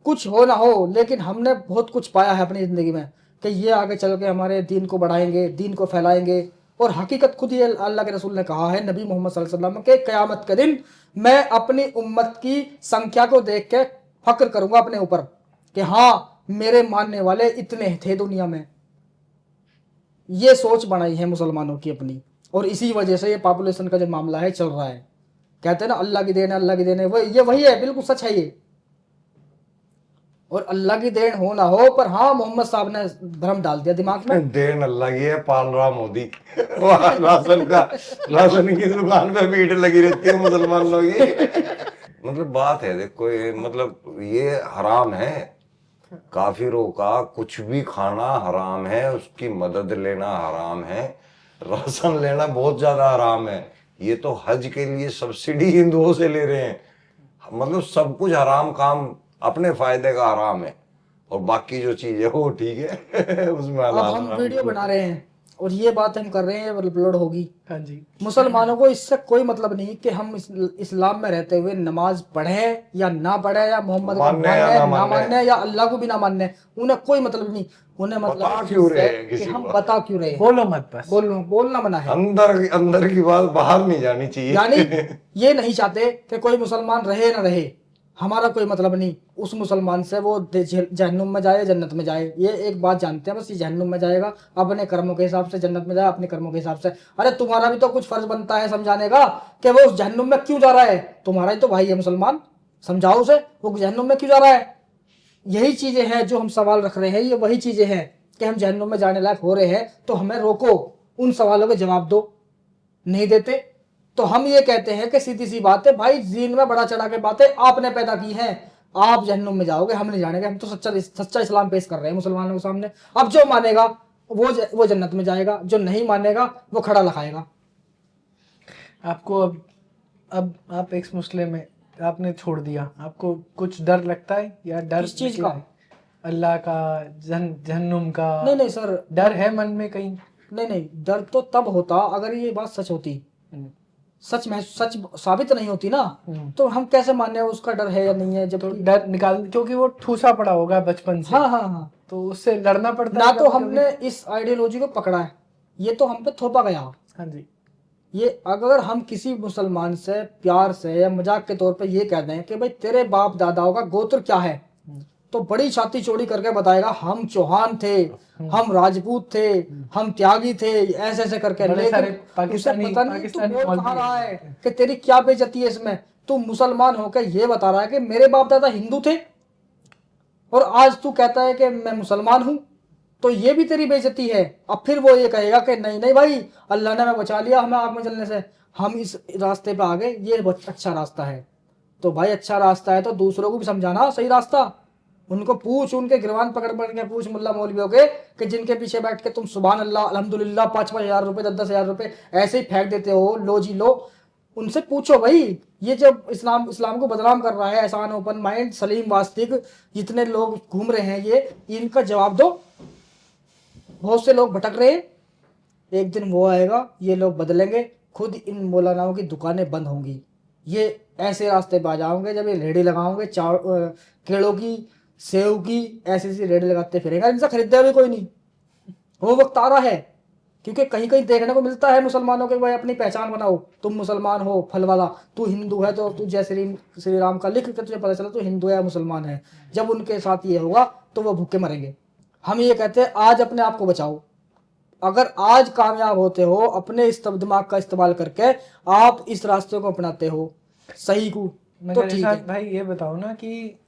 कुछ हो ना हो, लेकिन हमने बहुत कुछ पाया है अपनी ज़िंदगी में कि ये आगे चल के हमारे दीन को बढ़ाएंगे, दीन को फैलाएंगे। और हकीकत खुद ही अल्लाह के रसूल ने कहा है, नबी मोहम्मद सल्लल्लाहु अलैहि वसल्लम के क़यामत के दिन मैं अपनी उम्मत की संख्या को देख के फक्र करूंगा अपने ऊपर कि हाँ मेरे मानने वाले इतने थे दुनिया में। ये सोच बनाई है मुसलमानों की अपनी, और इसी वजह से ये पॉपुलेशन का जो मामला है चल रहा है। कहते हैं ना अल्लाह की देन है, अल्लाह की देन है, वही है, बिल्कुल सच है ये। और अल्लाह की देन हो ना हो, पर हाँ मोहम्मद साहब ने भ्रम डाल दिया दिमाग में। देन अल्लाह की है, पाल रहा मोदी। वहाँ राशन की दुकान पे भीड़ लगी रहती है मुसलमानों की। मतलब बात है, देखो ये मतलब ये हराम है, काफिरों का कुछ भी खाना हराम है, उसकी मदद लेना हराम है, राशन लेना बहुत ज्यादा हराम है। ये तो हज के लिए सब्सिडी हिंदुओं से ले रहे हैं, मतलब सब कुछ हराम काम अपने फायदे का हराम है, और बाकी जो चीज है वो ठीक है। उसमें अब हलाल हम हराम वीडियो बना रहे हैं और ये बात हम कर रहे हैं, अपलोड होगी। हाँ जी। मुसलमानों को इससे कोई मतलब नहीं कि हम इस्लाम में रहते हुए नमाज पढ़े या ना पढ़े, या मोहम्मद को मानने या माने ना ना मानने। मानने, या अल्लाह को भी ना मानने, उन्हें कोई मतलब नहीं। उन्हें बता मतलब क्यों इस रहे है हैं कि किसी हम को? बता क्यों रहे हैं, बोलो मत बस। बोलना मना है। अंदर अंदर की बात बाहर नहीं जानी चाहिए। यानी ये नहीं चाहते कि कोई मुसलमान रहे ना रहे, हमारा कोई मतलब नहीं उस मुसलमान से, वो जहन्नुम में जाए जन्नत में जाए, ये एक बात जानते हैं बस, ये जहन्नुम में जाएगा अपने कर्मों के हिसाब से, जन्नत में जाए अपने कर्मों के हिसाब से। अरे तुम्हारा भी तो कुछ फर्ज बनता है समझाने का कि वो उस जहन्नुम में क्यों जा रहा है, तुम्हारा ही तो भाई है मुसलमान, समझाओ उसे वो जहन्नुम में क्यों जा रहा है। यही चीजें हैं जो हम सवाल रख रहे हैं, ये वही चीजें हैं कि हम जहन्नुम में जाने लायक हो रहे हैं, तो हमें रोको, उन सवालों के जवाब दो। नहीं देते तो हम ये कहते हैं कि सीधी सी बात है भाई, दीन में बड़ा चढ़ा के बातें आपने पैदा की हैं, आप जहन्नुम में जाओगे, हम नहीं जानेंगे, हम तो सच्चा इस्लाम पेश कर रहे हैं मुसलमानों के सामने। अब जो मानेगा वो जन्नत में जाएगा, जो नहीं मानेगा वो खड़ा लखाएगा। आपको अब आप एक्स मुस्लिम है, आपने छोड़ दिया, आपको कुछ डर लगता है या डर किस चीज निकला का? है? अल्लाह का, जहन्नुम का? नहीं सर, डर है मन में कहीं? नहीं, डर तो तब होता अगर ये बात सच होती, सच साबित नहीं होती ना, तो हम कैसे माने उसका डर है या नहीं है, जब तो डर निकाल, क्योंकि वो ठूसा पड़ा होगा बचपन से। हाँ, तो उससे लड़ना पड़ता ना है तो कभी-कभी। हमने इस आइडियोलॉजी को पकड़ा है, ये तो हम पे थोपा गया। हाँ जी। ये अगर हम किसी मुसलमान से प्यार से या मजाक के तौर पे ये कह दें कि भाई तेरे बाप दादाओं का गोत्र क्या है, तो बड़ी छाती चौड़ी करके बताएगा हम चौहान थे, हम राजपूत थे, हम त्यागी थे, ऐसे ऐसे करके। बड़े सारे लेकिन उसे पाकिस्तानी पता नहीं तू बोल मौलवी कहाँ रहा हैं। है कि तेरी क्या बेइज्जती है इसमें। तू मुसलमान होकर ये बता रहा है कि मेरे बाप दादा हिंदू थे, और आज तू कहता है कि मैं मुसलमान हूं, तो ये भी तेरी बेइज्जती है। अब फिर वो ये कहेगा कि नहीं भाई, अल्लाह ने हमें बचा लिया, हमें आग में जलने से, हम इस रास्ते पे आ गए, ये अच्छा रास्ता है। तो भाई अच्छा रास्ता है तो दूसरों को भी समझाना सही रास्ता। उनको पूछ, उनके गिरवान पकड़ के पूछ मुल्ला मौलवियों के, कि जिनके पीछे बैठ के तुम सुभान अल्लाह अल्हम्दुलिल्लाह 5-5 हज़ार रुपये 10-10 हज़ार रुपये ऐसे ही फेंक देते हो, लो जी लो, उनसे पूछो भाई। ये जब इस्लाम को बदनाम कर रहा है एहसान ओपन माइंड सलीम वास्तिक जितने लोग घूम रहे हैं, ये इनका जवाब दो। बहुत से लोग भटक रहे हैं, एक दिन वो आएगा, ये लोग बदलेंगे, खुद इन मौलानाओं की दुकानें बंद होंगी, ये ऐसे रास्ते पे आ जाओगे जब ये रेडी लगाओगे केलों की, सेव की, ऐसी रेडी लगाते फिरेगा, इनसे खरीदे भी कोई नहीं। वो वक्त आ रहा है, क्योंकि कहीं कहीं देखने को मिलता है मुसलमानों के, भाई अपनी पहचान बनाओ, तुम मुसलमान हो फल वाला, तू हिंदू है तो तू जय श्री राम का लिख के तुझे पता चला तू हिंदू है मुसलमान है। जब उनके साथ ये होगा तो वो भूखे मरेंगे। हम ये कहते हैं आज अपने आप को बचाओ। अगर आज कामयाब होते हो, अपने इस दिमाग का इस्तेमाल करके आप इस रास्ते को अपनाते हो सही को, तो ठीक है। भाई ये बताओ ना कि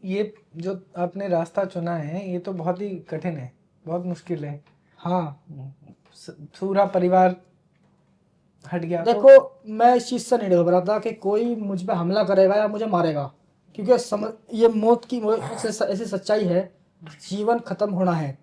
ये जो आपने रास्ता चुना है ये तो बहुत ही कठिन है, बहुत मुश्किल है। हाँ, पूरा परिवार हट गया तो देखो मैं इस चीज से नहीं घबराता कि कोई मुझ पे हमला करेगा या मुझे मारेगा, क्योंकि समझ ये मौत की ऐसी सच्चाई है, जीवन खत्म होना है,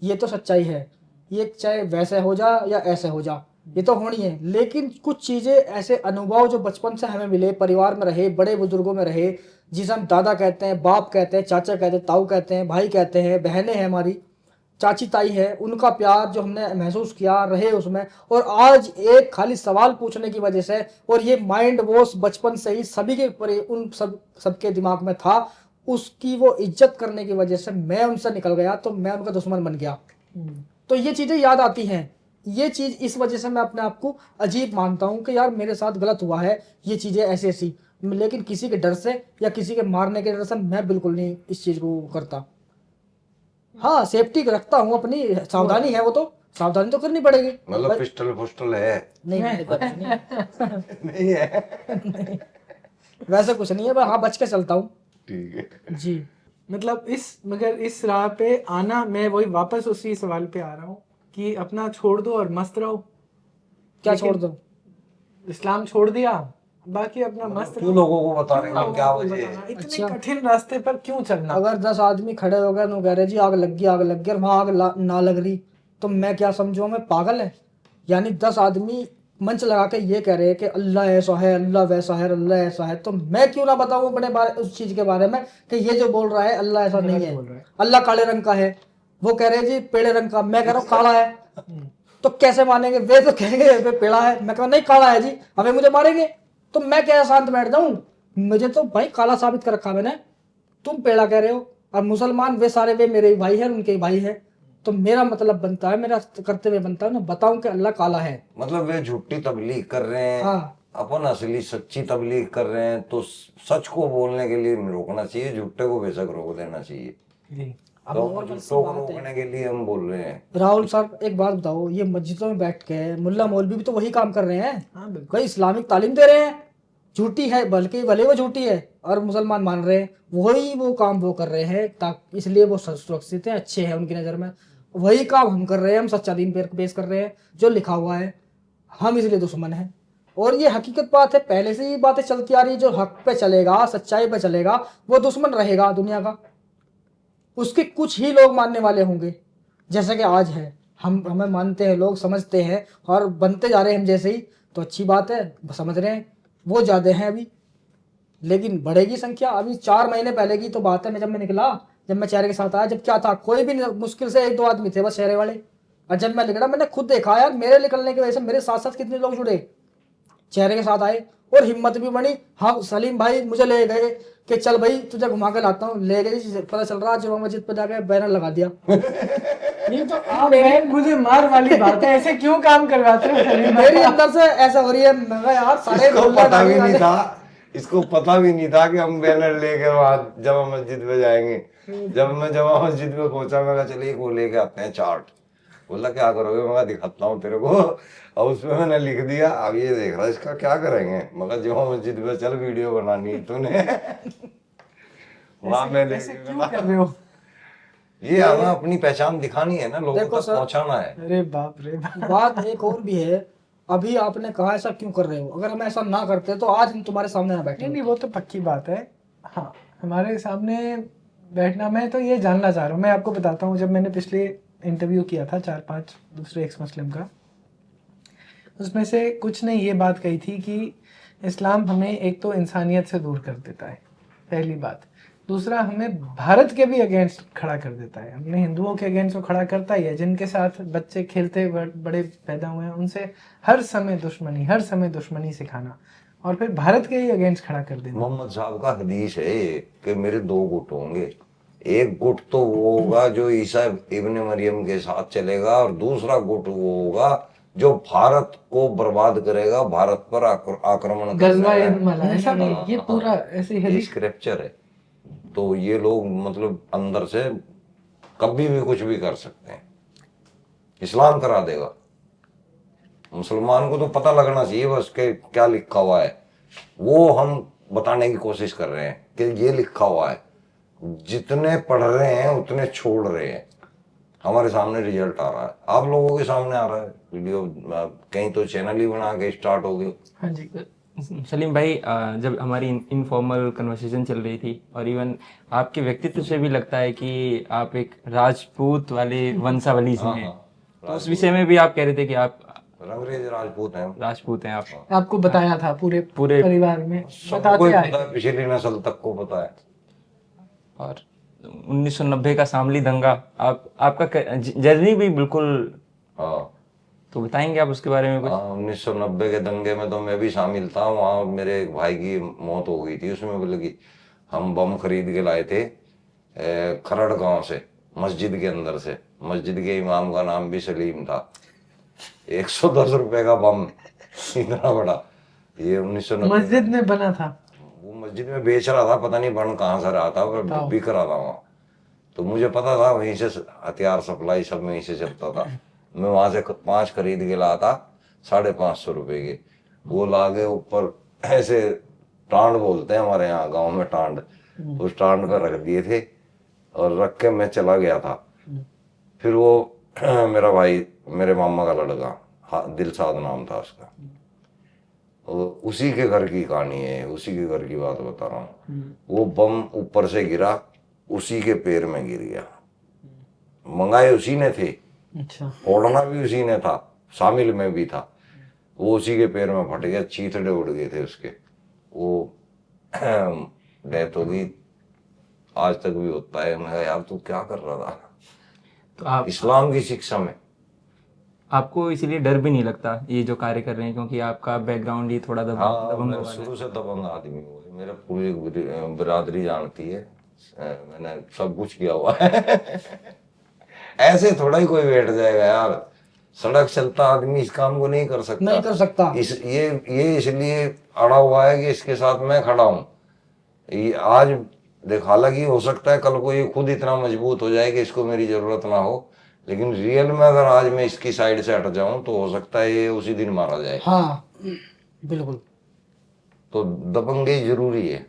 ये तो सच्चाई है। ये चाहे वैसे हो जा या ऐसे हो जा, ये तो होनी है। लेकिन कुछ चीजें ऐसे अनुभव जो बचपन से हमें मिले, परिवार में रहे, बड़े बुजुर्गों में रहे, जिसे हम दादा कहते हैं, बाप कहते हैं, चाचा कहते हैं, ताऊ कहते हैं, भाई कहते हैं, बहनें हैं हमारी, चाची ताई है, उनका प्यार जो हमने महसूस किया रहे उसमें, और आज एक खाली सवाल पूछने की वजह से, और ये माइंड वॉश बचपन से ही सभी के उन सबके दिमाग में था, उसकी वो इज्जत करने की वजह से मैं उनसे निकल गया तो मैं उनका दुश्मन बन गया। तो ये चीज़ें याद आती हैं। ये चीज़ इस वजह से मैं अपने आप को अजीब मानता हूँ कि यार मेरे साथ गलत हुआ है, ये चीज़ें ऐसी ऐसी। लेकिन किसी के डर से या किसी के मारने के डर से मैं बिल्कुल नहीं इस चीज़ को करता। हाँ, सेफ्टी रखता हूँ अपनी, सावधानी है, वो तो सावधानी तो करनी पड़ेगी। मतलब पिस्टल पुस्टल है? नहीं नहीं है। वैसे कुछ नहीं है, पर हाँ बच के चलता हूँ। ठीक है जी। मतलब मगर इस राह पे आना, मैं वही वापस उसी सवाल पे आ रहा हूँ कि अपना छोड़ दो और मस्त रहो। क्या छोड़ दो? इस्लाम छोड़ दिया, बाकी अपना मस्त क्यों लोगों को बता रहे हैं, क्या वजह है? इतने कठिन रास्ते पर क्यों चलना? अगर 10 आदमी खड़े हो गए नो कह रहे जी आग लग गई आग लग गई, और वहां ना लग रही, तो मैं क्या समझूं, मैं पागल है? यानी 10 आदमी मंच लगा के ये कह रहे हैं कि अल्लाह ऐसा है, अल्लाह वैसा है, अल्लाह ऐसा है, तो मैं क्यों ना बताऊं अपने बारे उस चीज के बारे में कि ये जो बोल रहा है अल्लाह ऐसा नहीं है, अल्लाह काले रंग का है, वो कह रहे हैं जी पेड़े रंग का, मैं कह रहा हूँ काला है। तो कैसे मानेंगे? वे तो कहेंगे वे पेड़ा है, मैं कह नहीं काला है जी, हमें मुझे मारेंगे, तो मैं क्या शांत बैठ जाऊं? मुझे तो भाई काला साबित कर रखा मैंने, तुम पेड़ा कह रहे हो, और मुसलमान वे सारे वे मेरे भाई हैं, उनके भाई है, तो मेरा मतलब बनता है, मेरा कर्तव्य बनता है ना बताऊं कि अल्लाह काला है। मतलब वे झूठी तबलीग कर रहे हैं, हाँ। अपन असली सच्ची तबलीग कर रहे हैं, तो सच को बोलने के लिए रोकना चाहिए, झूठे को बेशक रोक देना चाहिए। जी। तो झूठों को रोकने के लिए हम बोल रहे हैं। राहुल साहब एक बात बताओ, ये मस्जिदों में बैठ के मुल्ला मौलवी भी तो वही काम कर रहे हैं, हाँ बिल्कुल। कोई इस्लामिक तालीम दे रहे हैं, झूठी है बल्कि भले वो झूठी है और मुसलमान मान रहे हैं, वही वो काम वो कर रहे हैं, ताकि इसलिए वो सुरक्षित हैं, अच्छे हैं उनकी नज़र में। वही काम हम कर रहे हैं, हम सच्चा दीन पेश कर रहे हैं जो लिखा हुआ है, हम इसलिए दुश्मन हैं। और ये हकीकत बात है, पहले से ही बातें चलती आ रही, जो हक पे चलेगा, सच्चाई पे चलेगा, वो दुश्मन रहेगा दुनिया का, उसके कुछ ही लोग मानने वाले होंगे, जैसे कि आज है। हमें मानते हैं लोग, समझते हैं और बनते जा रहे हैं हम जैसे ही, तो अच्छी बात है, समझ रहे हैं, वो ज़्यादा हैं अभी, लेकिन बढ़ेगी संख्या। अभी 4 महीने पहले की तो बात है, जब मैं निकला, जब मैं चेहरे के साथ आया, जब क्या था, कोई भी मुश्किल से 1-2 आदमी थे बस चेहरे वाले, और जब मैं निकला मैंने खुद देखा यार, मेरे निकलने की वजह से मेरे साथ साथ कितने लोग जुड़े, चेहरे के साथ आए, और हिम्मत भी बनी। हाँ सलीम भाई मुझे ले गए कि चल भाई तुझे घुमा के लाता हूँ, ले गए, पता चल रहा जुमा मस्जिद पर जाके बैनर लगा दिया। ये तो आप मुझे मार वाली बात है, ऐसे क्यों काम करवाते हो? मेरी अंदर से ऐसा हो रही है, मैं कहा यार सारे इसको पता भी नहीं था, इसको पता भी नहीं था कि हम बैनर लेके वहां जमा मस्जिद पे जाएंगे। जब मैं जमा मस्जिद पे पहुंचा, मैं कहा चलिए वो लेके आते हैं चार्ट। बोला क्या करोगे? मैं दिखाता हूँ तेरे को, और उसमें मैंने लिख दिया, अब ये देख रहा इसका क्या करेंगे। मगर जमा मस्जिद पे चल वीडियो बनानी है तूने। वहां मैं क्यों कर रहे हो? ये हमें अपनी पहचान दिखानी है ना, लोगों तक पहुंचाना है। अरे बाप रे बाप। बात एक और भी है, अभी आपने कहा ऐसा क्यों कर रहे हो, अगर हम ऐसा ना करते तो आज हम तुम्हारे सामने ना बैठे। नहीं वो तो पक्की बात है, हाँ हमारे सामने बैठना। मैं तो ये जानना चाह रहा हूँ, मैं आपको बताता हूँ, जब मैंने पिछले इंटरव्यू किया था 4-5 दूसरे एक्स मुस्लिम का, उसमें से कुछ ने ये बात कही थी कि इस्लाम हमें एक तो इंसानियत से दूर कर देता है, पहली बात। दूसरा, हमें भारत के भी अगेंस्ट खड़ा कर देता है। अपने हिंदुओं के अगेंस्ट वो खड़ा करता ही है, जिनके साथ बच्चे खेलते बड़े पैदा हुए हैं, उनसे हर समय दुश्मनी सिखाना, और फिर भारत के ही अगेंस्ट खड़ा कर देना। मोहम्मद साहब का हदीस है कि मेरे 2 गुट होंगे, एक गुट तो वो होगा जो ईसा इब्ने मरियम के साथ चलेगा, और दूसरा गुट वो होगा जो भारत को बर्बाद करेगा, भारत पर आक्रमण गज़वा ऐसा नहीं, ये पूरा ऐसे ही स्क्रिप्चर है। तो ये लोग मतलब अंदर से कभी भी कुछ भी कर सकते हैं, इस्लाम करा देगा। मुसलमान को तो पता लगना चाहिए बस के क्या लिखा हुआ है, वो हम बताने की कोशिश कर रहे हैं कि ये लिखा हुआ है। जितने पढ़ रहे हैं उतने छोड़ रहे हैं। हमारे सामने रिजल्ट आ रहा है, आप लोगों के सामने आ रहा है वीडियो, कहीं तो चैनल ही बना के स्टार्ट हो गई। हाँ जी। सलीम भाई, जब हमारी इनफॉर्मल कन्वर्सेशन चल रही थी और इवन आपके व्यक्तित्व से भी लगता है कि आप एक राजपूत वाले वंशावली से हैं, तो उस विषय में भी आप कह रहे थे कि आप रंगरेज राजपूत हैं, राजपूत हैं आप। आपको बताया था पूरे पूरे परिवार में सबको बताते आए पता है, पिछली नस्ल तक को पता है। और 1990 का शामली दंगा, आपका जर्नी भी बिल्कुल, हाँ तो बताएंगे आप उसके बारे में कुछ? हाँ, 1990 के दंगे में तो मैं भी शामिल था। वहाँ मेरे एक भाई की मौत हो गई थी उसमें, बोले कि हम बम खरीद के लाए थे खरड़ गांव से, मस्जिद के अंदर से। मस्जिद के इमाम का नाम भी सलीम था। 110 रुपए का बम, इतना बड़ा। ये 1990 मस्जिद में बना था। वो मस्जिद में बेच रहा था, पता नहीं बन कहाँ से रहा था, पर बिक रहा था वहाँ। तो मुझे पता था वहीं से हथियार सप्लाई सब वहीं से चलता था। मैं वहां से 5 खरीद के लाया था 550 रुपए के। वो लागे ऊपर ऐसे टांड बोलते हैं हमारे यहाँ गांव में, टांड, उस टांड पे रख दिए थे और रख के मैं चला गया था। फिर वो मेरा भाई, मेरे मामा का लड़का, दिलशाद नाम था उसका, उसी के घर की कहानी है, उसी के घर की बात बता रहा हूँ। वो बम ऊपर से गिरा, उसी के पैर में गिर गया। मंगाए उसी ने थे, अच्छा। फोड़ना भी उसी ने था, शामिल में भी था। वो उसी के पैर में फट गया, चीथड़े उड़ गए थे उसके, वो डेथ हो गई। आज तक भी होता है। मैं यार तू क्या कर रहा था? तो आप, इस्लाम की शिक्षा में आपको इसीलिए डर भी नहीं लगता ये जो कार्य कर रहे हैं, क्योंकि आपका बैकग्राउंड ही थोड़ा हाँ, दबंग मैं वाला है। शुरू से दबंग आदमी हूँ। मेरा पूरी बिरादरी जानती है, मैंने सब कुछ किया हुआ है। ऐसे थोड़ा ही कोई बैठ जाएगा यार, सड़क चलता आदमी इस काम को नहीं कर सकता। नहीं कर सकता। ये इसलिए अड़ा हुआ है कि इसके साथ मैं खड़ा हूँ। ये आज देख, हालांकि हो सकता है कल को ये खुद इतना मजबूत हो जाए कि इसको मेरी जरूरत ना हो, लेकिन रियल में अगर आज मैं इसकी साइड से हट जाऊं तो हो सकता है ये उसी दिन मारा जाए। हाँ बिल्कुल। तो दबंगी जरूरी है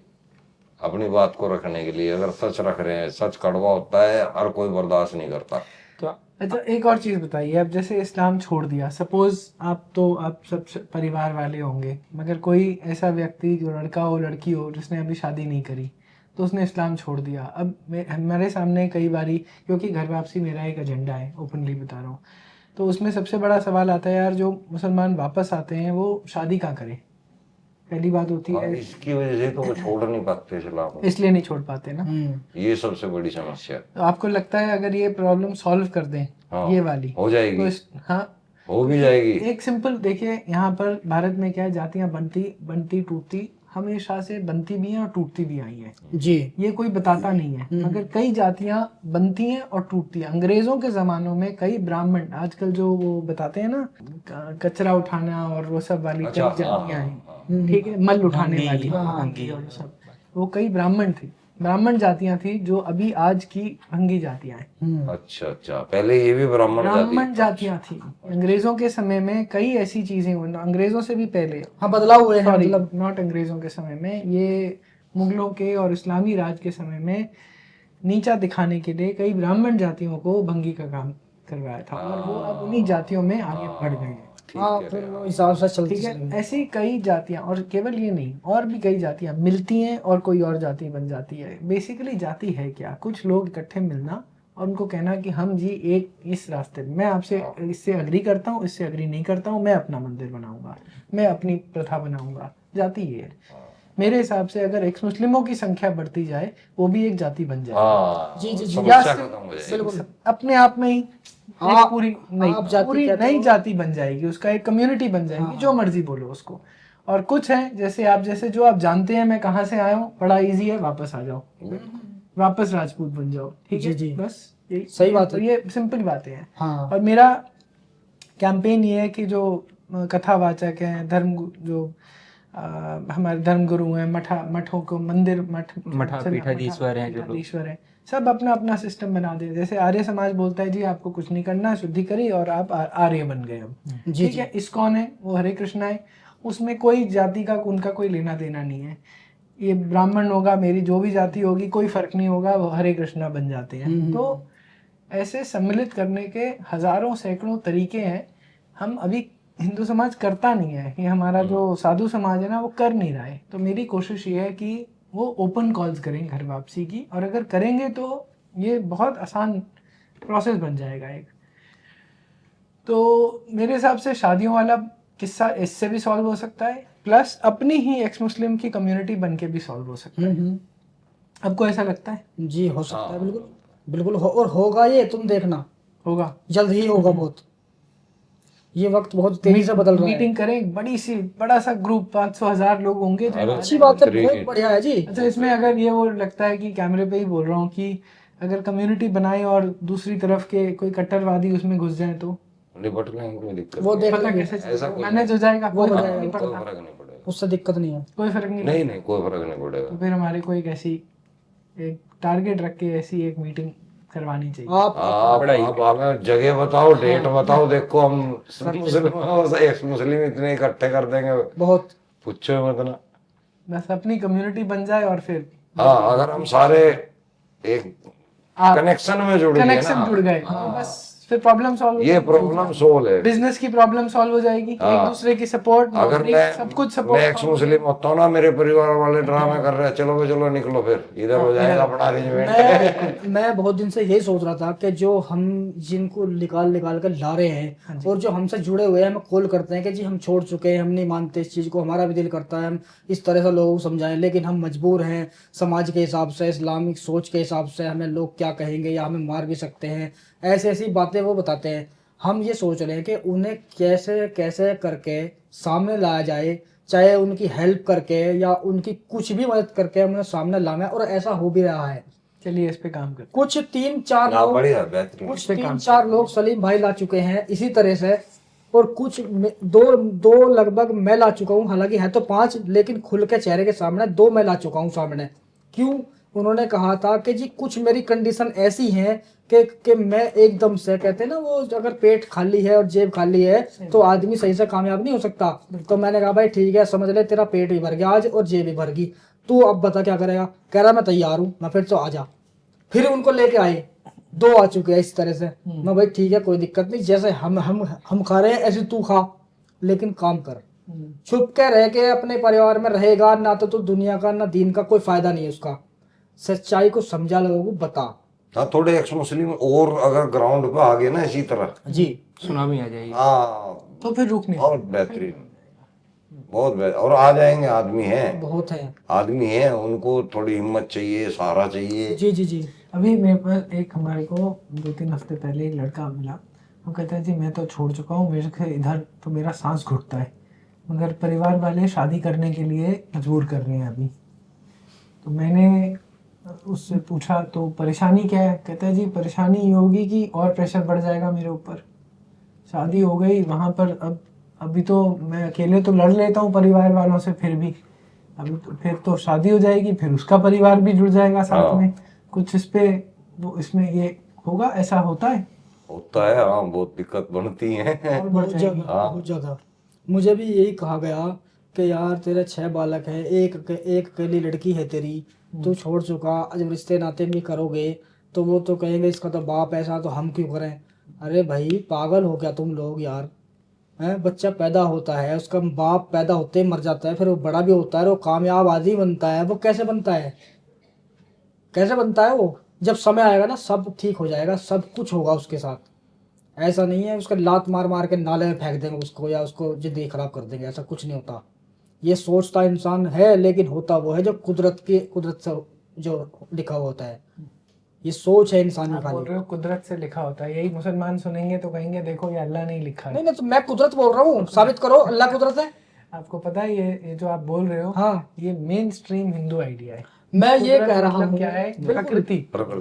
अपनी बात को रखने के लिए। अगर सच रख रहे हैं, सच कड़वा होता है, हर कोई बर्दाश्त नहीं करता। तो अच्छा, एक और चीज बताइए, आप जैसे इस्लाम छोड़ दिया, सपोज आप सब परिवार वाले होंगे, मगर कोई ऐसा व्यक्ति जो लड़का हो लड़की हो जिसने अभी शादी नहीं करी, तो उसने इस्लाम छोड़ दिया। अब हमारे सामने कई बारी, क्योंकि घर वापसी मेरा एक एजेंडा है, ओपनली बता रहा हूँ, तो उसमें सबसे बड़ा सवाल आता है यार, जो मुसलमान वापस आते हैं वो शादी कहाँ करें? पहली बात होती है, इसकी वजह से तो वो छोड़ नहीं पाते इस्लाम को। इसलिए नहीं छोड़ पाते ना। ये सबसे बड़ी समस्या है। तो आपको लगता है अगर ये प्रॉब्लम सॉल्व कर दें, हाँ, ये वाली हो जाएगी। तो हाँ हो भी जाएगी। एक सिंपल देखिए, यहाँ पर भारत में क्या है, जातियां बनती टूटती हमेशा से बनती भी हैं और टूटती भी आई हैं जी। ये कोई बताता नहीं है, मगर कई जातियां बनती हैं और टूटती हैं। अंग्रेजों के जमानों में कई ब्राह्मण, आजकल जो वो बताते हैं ना कचरा उठाना और वो सब वाली कई जातियां हैं, ठीक है, मल उठाने वाली भंगी और सब, वो कई ब्राह्मण जातियां थी जो अभी आज की भंगी जातियां हैं। अच्छा, पहले ये भी ब्राह्मण जातियां थी। अंग्रेजों के समय में कई ऐसी चीजें हुई, अंग्रेजों से भी पहले, हाँ बदलाव हुए हैं, मतलब नॉट अंग्रेजों के समय में, ये मुगलों के और इस्लामी राज के समय में नीचा दिखाने के लिए कई ब्राह्मण जातियों को भंगी का काम करवाया था, और वो अब उन्हीं जातियों में आगे बढ़ गए हैं। हाँ, फिर वो हिसाब से चलती ठीक है, ऐसी कई जातियां, और केवल ये नहीं, और भी कई जातियां मिलती हैं और कोई और जाति बन जाती है। बेसिकली जाति है क्या? कुछ लोग इकट्ठे मिलना और उनको कहना कि हम जी एक इस रास्ते में, मैं आपसे इससे अग्री करता हूँ, इससे अग्री नहीं करता हूँ, मैं अपना मंदिर बनाऊंगा, मैं अपनी प्रथा बनाऊंगा। जाति ये है मेरे हिसाब से। अगर एक्स मुस्लिमों की संख्या बढ़ती जाए, वो भी एक जाति बन जाए। जी जी जी, समस्या खत्म हो जाएगी। बिल्कुल, अपने आप में ही एक पूरी नई जाति बन जाएगी, उसका एक कम्युनिटी बन जाएगी। जो मर्जी बोलो उसको। और कुछ है जैसे जो आप जानते हैं मैं कहाँ से आया हूँ, बड़ा इजी है, वापस आ जाओ, वापस राजपूत बन जाओ। ठीक है जी, बस यही सही बात है, ये सिंपल बातें हैं। हाँ। और मेरा कैंपेन ये है कि जो कथावाचक हैं, धर्म जो हमारे धर्म गुरु हैं, मठों को मंदिर पीठाधीश्वर हैं, सब अपना अपना सिस्टम बना दे। जैसे आर्य समाज बोलता है जी आपको कुछ नहीं करना, शुद्धि करी और आप आर्य बन गए। अब ठीक है, इस्कॉन है, वो हरे कृष्णा है, उसमें कोई जाति का उनका कोई लेना देना नहीं है। ये ब्राह्मण होगा, मेरी जो भी जाति होगी, कोई फर्क नहीं होगा, वो हरे कृष्णा बन जाते हैं। तो ऐसे सम्मिलित करने के हजारों सैकड़ों तरीके हैं, हम अभी हिंदू समाज करता नहीं है। ये हमारा जो साधु समाज है ना, वो कर नहीं रहा है। तो मेरी कोशिश ये है कि वो ओपन कॉल्स करें घर वापसी की, और अगर करेंगे तो ये बहुत आसान प्रोसेस बन जाएगा एक। तो मेरे हिसाब से शादियों वाला किस्सा इससे भी सॉल्व हो सकता है, प्लस अपनी ही एक्स मुस्लिम की कम्युनिटी बन के भी सॉल्व हो सकता है। आपको ऐसा लगता है? जी हो सकता है, बिल्कुल बिल्कुल और होगा, ये तुम देखना होगा, जल्द ही होगा। बहुत ये वक्त बहुत तेजी से बदल रहा है। मीटिंग करें, बड़ा सा ग्रुप 500,000 लोग होंगे जो अच्छी बात है, बहुत बढ़िया है जी। अच्छा, इसमें अगर ये वो लगता है कि कैमरे पे ही बोल रहा हूँ कि अगर कम्युनिटी बनाए और दूसरी तरफ के कोई कट्टरवादी उसमें घुस जाए तो निपट लेंगे, कोई दिक्कत वो देख पता लेंगे, कैसे मैनेज हो जाएगा, कोई फर्क नहीं कोई पड़ता, फर्क नहीं पड़ेगा, उससे दिक्कत नहीं है। कोई फर्क नहीं। नहीं नहीं कोई फर्क नहीं पड़ेगा। तो फिर हमारे को एक ऐसी एक टारगेट रख के ऐसी एक मीटिंग करवानी चाहिए। आप हमें जगह बताओ, डेट बताओ, देखो हम एक्स मुस्लिम इतने इकट्ठे कर देंगे, बहुत पूछो मत ना। बस अपनी कम्युनिटी बन जाए और फिर हाँ, अगर हम सारे एक कनेक्शन में जुड़ गए कनेक्शन ना, जुड़ गए तो बस फिर प्रॉब्लम सॉल्व, ये प्रॉब्लम सोल्व है। बिजनेस की प्रॉब्लम सॉल्व हो जाएगी, एक दूसरे की सपोर्ट, अगर सब कुछ मैं सपोर्ट। एक्स मुस्लिम होता हूँ ना, मेरे परिवार वाले ड्रामे कर रहे हैं, चलो चलो निकलो, फिर इधर हो जाएगा अपना अरेंजमेंट। मैं बहुत दिन से यही सोच रहा था कि जो हम जिनको निकाल निकाल कर ला रहे हैं और जो हमसे जुड़े हुए हैं, हमें कॉल करते हैं कि जी हम छोड़ चुके हैं, हम नहीं मानते इस चीज़ को, हमारा भी दिल करता है हम इस तरह से लोगों को समझाएं, लेकिन हम मजबूर हैं समाज के हिसाब से, इस्लामिक सोच के हिसाब से, हमें लोग क्या कहेंगे या हमें मार भी सकते हैं, ऐसी ऐसी बातें वो बताते हैं। हम ये सोच रहे हैं कि उन्हें कैसे कैसे करके सामने लाया जाए, चाहे उनकी हेल्प करके या उनकी कुछ भी मदद करके उन्हें सामने लाना है, और ऐसा हो भी रहा है। चलिए इस पे काम करते कुछ 3-4 लोग बढ़िया, बेहतरीन। कुछ 3-4 लोग सलीम भाई ला चुके हैं इसी तरह से, और कुछ दो लगभग मैं ला चुका हूँ, हालांकि है तो 5, लेकिन खुल के चेहरे के सामने 2 मैं ला चुका हूँ सामने। क्यों? उन्होंने कहा था कि जी कुछ मेरी कंडीशन ऐसी है कि मैं एकदम से, कहते हैं ना वो, अगर पेट खाली है और जेब खाली है तो आदमी सही से कामयाब नहीं हो सकता। तो मैंने कहा भाई ठीक है, समझ ले तेरा पेट भी भर गया आज और जेब भी भर गई, तू अब बता क्या करेगा? कह रहा मैं तैयार हूँ। मैं फिर तो आ जा। फिर उनको लेके आए, 2 आ चुके हैं इस तरह से। मैं भाई ठीक है, कोई दिक्कत नहीं, जैसे हम खा रहे हैं ऐसे तू खा, लेकिन काम कर। छुप के रह के अपने परिवार में रहेगा ना तो दुनिया का ना दीन का कोई फायदा नहीं है उसका। सच्चाई को समझा, लोगों को बता। हाँ, थोड़े एक्स मुस्लिम और अगर ग्राउंड पे आ गए ना इसी तरह, जी सुनामी आ जाएगी। हाँ तो फिर रुक नहीं। बहुत बेहतरीन, बहुत बेहतर। और आ जाएंगे, आदमी हैं, बहुत है। आदमी हैं, उनको थोड़ी हिम्मत चाहिए, सहारा चाहिए। जी जी जी। अभी मेरे पास एक, हमारे को 2-3 हफ्ते पहले एक लड़का मिला, वो कहता है जी मैं तो छोड़ चुका हूँ, मेरे को इधर तो मेरा सांस घुटता है, मगर परिवार वाले शादी करने के लिए मजबूर कर रहे हैं अभी। तो मैंने उससे पूछा तो परेशानी क्या है? कहता है जी परेशानी ये होगी कि और प्रेशर बढ़ जाएगा मेरे ऊपर, शादी हो गई वहाँ पर, अब अभी तो मैं अकेले तो लड़ लेता हूँ परिवार वालों से, फिर भी अभी तो फिर तो शादी हो जाएगी, फिर उसका परिवार भी जुड़ जाएगा साथ में, कुछ इस पे वो इसमें ये होगा, ऐसा होता है? होता है, हाँ, बहुत दिक्कत बनती है। और बढ़ जाएगी। बहुत ज़्यादा। मुझे भी यही कहा गया कि यार तेरे 6 बालक हैं, एक अकेली लड़की है तेरी, तू छोड़ चुका, जब रिश्ते नाते भी करोगे तो वो तो कहेंगे इसका तो बाप ऐसा, तो हम क्यों करें? अरे भाई पागल हो क्या तुम लोग यार? हैं, बच्चा पैदा होता है, उसका बाप पैदा होते ही मर जाता है, फिर वो बड़ा भी होता है, वो कामयाब आदमी बनता है। वो कैसे बनता है? कैसे बनता है? वो जब समय आएगा ना सब ठीक हो जाएगा, सब कुछ होगा उसके साथ। ऐसा नहीं है उसका लात मार मार के नाले में फेंक देंगे उसको या उसको जिंदगी खराब कर देंगे, ऐसा कुछ नहीं होता। ये सोचता इंसान है, लेकिन होता वो है जो कुदरत से जो लिखा हुआ होता है। ये सोच है इंसानी आप बोल खाली। रहे हो कुदरत से लिखा होता है, यही मुसलमान सुनेंगे तो कहेंगे देखो ये अल्लाह ने ही लिखा है। नहीं नहीं, तो मैं कुदरत बोल रहा हूँ, साबित करो अल्लाह कुदरत है। आपको पता है ये जो आप बोल रहे हो, हाँ, ये मेन स्ट्रीम हिंदू आइडिया है। मैं ये कुदरत कह रहा मतलब हूँ क्या है? बिल्कुल,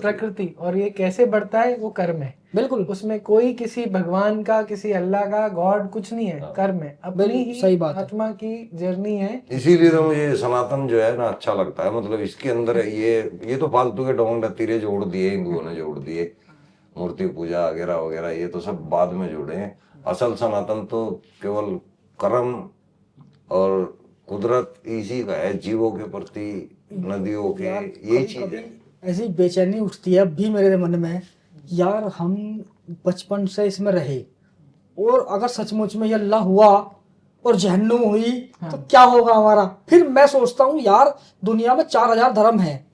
प्रकृति, और ये कैसे बढ़ता है? वो कर्म है। बिल्कुल उसमें कोई किसी भगवान का, किसी अल्लाह का, गॉड कुछ नहीं है, कर्म है, अपनी ही सही बात है। आत्मा की जर्नी है। इसीलिए तो मुझे सनातन जो है ना अच्छा लगता है। मतलब इसके अंदर ये तो फालतू के ढोंग तीरे जोड़ दिए, हिंदुओं ने जोड़ दिए, मूर्ति पूजा वगैरह वगैरह, ये तो सब बाद में जुड़े हैं। असल सनातन तो केवल कर्म और कुदरत इसी का है, जीवों के प्रति, नदियों के, यही चीज है। ऐसी बेचैनी उठती है अब भी मेरे मन में यार हम बचपन से इसमें रहे, और अगर सचमुच में ये अल्लाह हुआ और जहन्नुम हुई तो क्या होगा हमारा। फिर मैं सोचता हूँ यार, दुनिया में 4000 धर्म है,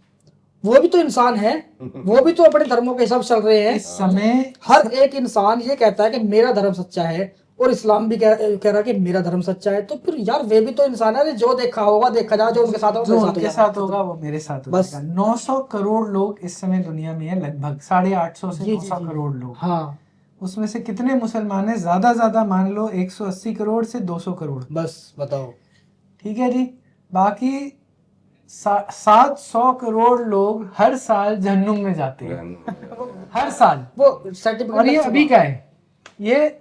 वो भी तो इंसान है, वो भी तो अपने धर्मों के हिसाब से चल रहे हैं। इस समय हर एक इंसान ये कहता है कि मेरा धर्म सच्चा है, और इस्लाम भी कह रहा है कि मेरा धर्म सच्चा है। तो फिर यार वे भी तो इंसान है, जो देखा होगा देखा जाए, जो उनके साथ होगा जो मेरे उनके साथ होगा वो मेरे साथ हो बस। जाएगा। 900 करोड़ लोग इस समय दुनिया में है, लगभग 850 से जी, 900 जी। करोड़ लोग। हाँ उसमें से कितने मुसलमान हैं? ज्यादा मान लो 180 करोड़ से 200 करोड़। बस बताओ। ठीक है जी। बाकी 700 करोड़ लोग हर साल जहन्नुम में जाते हैं, हर साल। वो सर्टिफिकेट और ये अभी का है, ये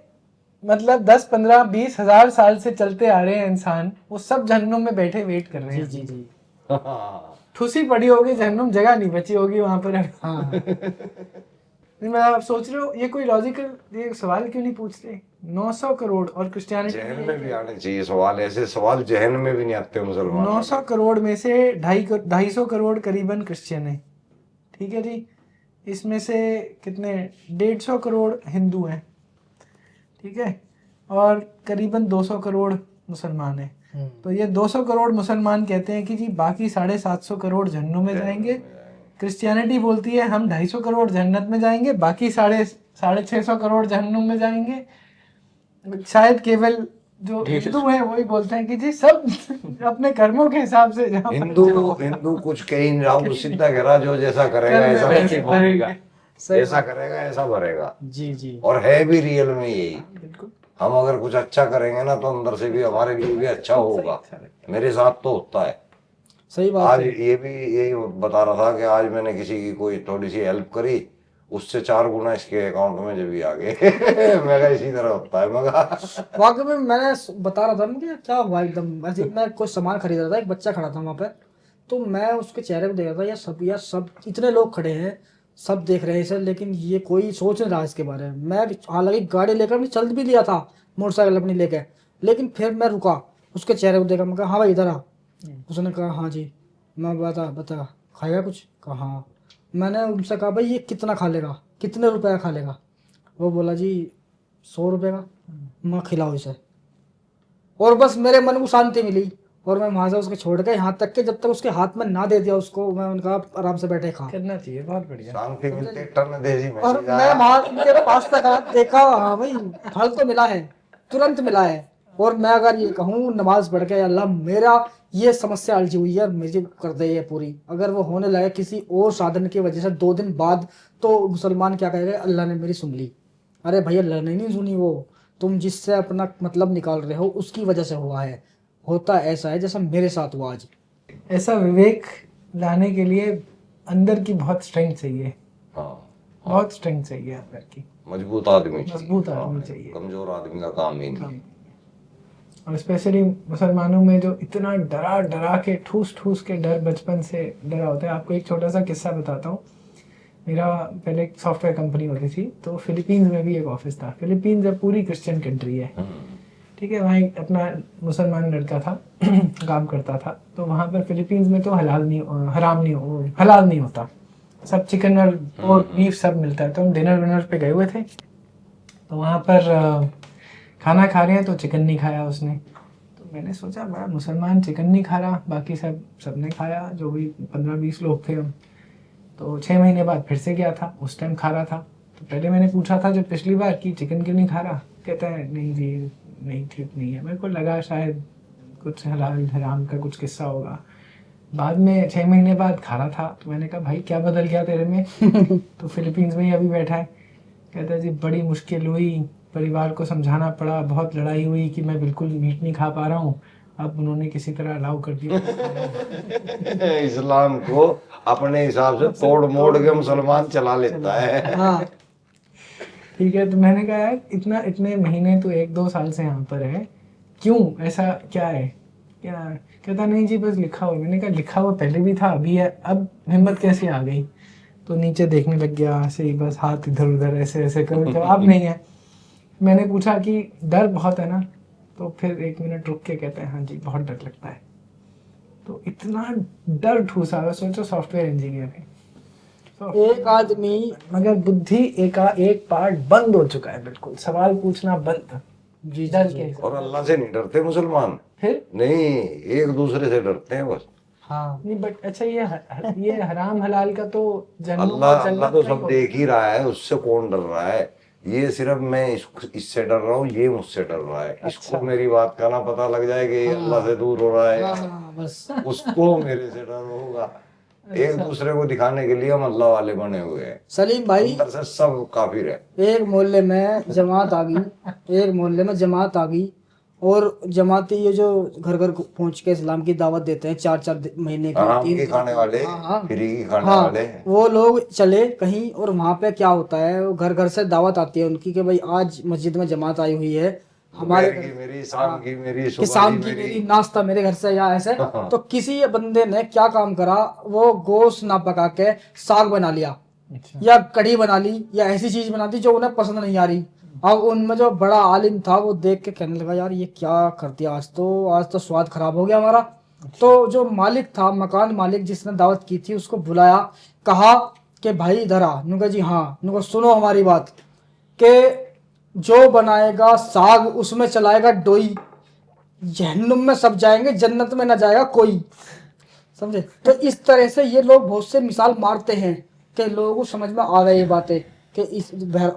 मतलब 10 15 20 हजार साल से चलते आ रहे हैं इंसान, वो सब जहन्नुम में बैठे वेट कर रहे हैं। जी जी। ठुसी पड़ी होगी जहन्नुम, जगह नहीं बची होगी वहां पर। हाँ नहीं, मैं आप सोच रहे हो ये कोई लॉजिकल ये सवाल क्यों नहीं पूछते? 900 करोड़ और जहन क्रिश्चियनिटी में भी आने चाहिए सवाल, ऐसे सवाल जहन में भी नहीं आते मुसलमान। 900 करोड़ में से 250 करोड़ करीबन क्रिश्चियन है। ठीक है जी। इसमें से कितने 150 करोड़ हिंदू हैं, ठीक है, और करीबन 200 करोड़ मुसलमान हैं। तो ये 200 करोड़ मुसलमान कहते हैं कि जी बाकी 750 करोड़ जहन्नुम में जाएंगे। क्रिश्चियनिटी बोलती है हम 250 करोड़ जन्नत में जाएंगे, बाकी 650 करोड़ जहन्नुम में जाएंगे। शायद केवल जो हिंदू हैं वही बोलते हैं कि जी सब अपने कर्मों के हिसाब से जहाँ पर हिंदू कुछ कहीं नहीं रहा, वो सीधा कह रहा जो जैसा करेगा ऐसा वैसे भरेगा। जैसा करेगा ऐसा भरेगा। जी जी। और है भी रियल में यही। बिल्कुल हम अगर कुछ अच्छा करेंगे ना तो अंदर से भी हमारे लिए भी अच्छा होगा। मेरे साथ तो होता है। सही बात आज है। ये भी यही बता रहा था कि आज मैंने किसी की कोई थोड़ी सी हेल्प करी, उससे 4 गुना इसके अकाउंट में जब भी आ गए। मैं कहा इसी तरह होता है। मैं कहा वाकई में मैंने बता रहा था ना कि क्या हुआ एकदम ऐसे, मैं कुछ सामान खरीद रहा था, एक बच्चा खड़ा था वहाँ पे, तो मैं उसके चेहरे को देख रहा था, यार सब इतने लोग खड़े हैं, सब देख रहे हैं इसे, लेकिन ये कोई सोच नहीं रहा इसके बारे में। मैं हालांकि गाड़ी लेकर अपनी चल भी लिया था, मोटरसाइकिल अपनी लेके, लेकिन फिर मैं रुका, उसके चेहरे को देखा, मैं कहा हाँ भाई इधर आ। उसने कहा हाँ जी। मैं बता खाएगा कुछ? कहा हाँ। मैंने उनसे कहा भाई ये कितना खा लेगा, कितने रुपए का खा लेगा? वो बोला जी 100 रुपये का। मैं खिलाओ इसे, और बस मेरे मन को शांति मिली, और मैं वहां से उसको छोड़ के यहाँ तक कि जब तक उसके हाथ में ना दे दिया उसको, मैं उनका आराम से बैठे खा। करना चाहिए, बहुत बढ़िया। शांति मिलती टन देसी और मैसेज मैं आया। वहां उनके पास तक आया, देखा हाँ भाई फल तो मिला है, तुरंत मिला है। और मैं अगर ये कहूँ नमाज पढ़ के अल्लाह मेरा ये समस्या अलझी हुई है मुझे कर दे ये पूरी, अगर वो होने लगे किसी और साधन की वजह से 2 दिन बाद, तो मुसलमान क्या कहेगा? अल्लाह ने मेरी सुन ली। अरे भैया अल्लाह ने नहीं सुनी, वो तुम जिससे अपना मतलब निकाल रहे हो उसकी वजह से हुआ है। होता ऐसा है जैसा मेरे साथ हुआ आज। ऐसा विवेक लाने के लिए अंदर की बहुत स्ट्रेंथ चाहिए, हाँ, बहुत स्ट्रेंथ चाहिए अंदर की। मजबूत आदमी चाहिए। मजबूत आदमी चाहिए। कमजोर आदमी का काम ही नहीं। और स्पेशली मुसलमानों में जो इतना डरा के ठूस के डर बचपन से डरा होता है। आपको एक छोटा सा किस्सा बताता हूँ। मेरा पहले एक सॉफ्टवेयर कंपनी होती थी, तो फिलीपींस में भी एक ऑफिस था। फिलीपींस अब पूरी क्रिश्चियन कंट्री है, ठीक है। वहाँ एक अपना मुसलमान लड़का था काम करता था। तो वहाँ पर फिलीपींस में तो हलाल नहीं होता, सब चिकन और बीफ सब मिलता है। तो हम डिनर पे गए हुए थे, तो वहाँ पर खाना खा रहे हैं, तो चिकन नहीं खाया उसने। तो मैंने सोचा बड़ा मुसलमान चिकन नहीं खा रहा, बाकी सबने खाया, जो भी 15-20 लोग थे हम। तो 6 महीने बाद फिर से गया था, उस टाइम खा रहा था। तो पहले मैंने पूछा था जब पिछली बार कि चिकन क्यों नहीं खा रहा, कहता है नहीं जी नहीं ठीक नहीं है। मेरे को लगा शायद कुछ हलाल हराम का कुछ किस्सा होगा। बाद में 6 महीने बाद खा रहा था, तो मैंने कहा भाई क्या बदल गया तेरे में? तो फिलीपींस में ही अभी बैठा है, कहता है जी बड़ी मुश्किल हुई, परिवार को समझाना पड़ा, बहुत लड़ाई हुई कि मैं बिल्कुल मीट नहीं खा पा रहा हूँ। अब उन्होंने किसी तरह अलाउ कर दिया। इस्लाम को अपने हिसाब से तोड़ मोड़ के मुसलमान चला लेता है। हाँ ठीक है। तो मैंने कहा यार इतने महीने तो 1-2 साल से यहाँ पर है, क्यों ऐसा क्या है? क्या कहता नहीं जी बस लिखा हुआ। मैंने कहा लिखा हुआ पहले भी था, अभी है, अब हिम्मत कैसे आ गई? तो नीचे देखने लग गया ऐसे ही, बस हाथ इधर उधर ऐसे करो, तो अब नहीं है। मैंने पूछा कि डर बहुत है ना? तो फिर 1 मिनट रुक के कहते हैं हाँ जी बहुत डर लगता है। तो इतना डर ठूसा। सोचो सॉफ्टवेयर इंजीनियर है, एक आदमी मगर बुद्धि एक पार्ट बंद हो चुका है, बिल्कुल सवाल पूछना बंद। जी डर जी, के और अल्लाह से नहीं डरते मुसलमान, फिर नहीं, एक दूसरे से डरते हैं बस। हाँ नहीं, बट अच्छा ये हराम हलाल का तो जन्नत अल्लाह और जन्नत अल्लाह तो का ही सब होता देख ही रहा है, उससे कौन डर रहा है? ये सिर्फ मैं इससे डर रहा हूँ, ये मुझसे डर रहा है। इसको मेरी बात का ना पता लग जाए कि ये अल्लाह से दूर हो रहा है, हाँ बस उसको मेरे से डर होगा। एक दूसरे को दिखाने के लिए हम अल्लाह वाले बने हुए हैं, सलीम भाई, अंदर से सब काफिर है। एक मोहल्ले में जमात आ गई, एक मोहल्ले में जमात आ गई, और जमाती ये जो घर घर पहुंच के इस्लाम की दावत देते हैं 4-4 महीने की, आराम 3 के खाने वाले, हाँ फ्री की खाने हाँ, वाले। वो लोग चले कहीं, और वहां पे क्या होता है, वो घर घर से दावत आती है उनकी कि भाई आज मस्जिद में जमात आई हुई है, हमारे दोपहर की मेरी, शाम की मेरी, कि सुबह शाम की की मेरी, मेरी। नाश्ता मेरे घर से या ऐसे। हाँ। तो किसी बंदे ने क्या काम करा, वो गोश्त ना पका के साग बना लिया, या कढ़ी बना ली, या ऐसी चीज बना दी जो उन्हें पसंद नहीं आ रही। अब उनमें जो बड़ा आलिम था वो देख के कहने लगा, यार ये क्या कर दिया, आज तो स्वाद खराब हो गया हमारा। तो जो मालिक था, मकान मालिक जिसने दावत की थी, उसको बुलाया, कहा कि भाई इधर आ। नुका जी हाँ, नुका सुनो हमारी बात, कि जो बनाएगा साग उसमें चलाएगा डोई, जहन्नुम में सब जाएंगे, जन्नत में ना जाएगा कोई। समझे? तो इस तरह से ये लोग बहुत से मिसाल मारते हैं कि लोगों को समझ में आ गई ये बातें, कि इस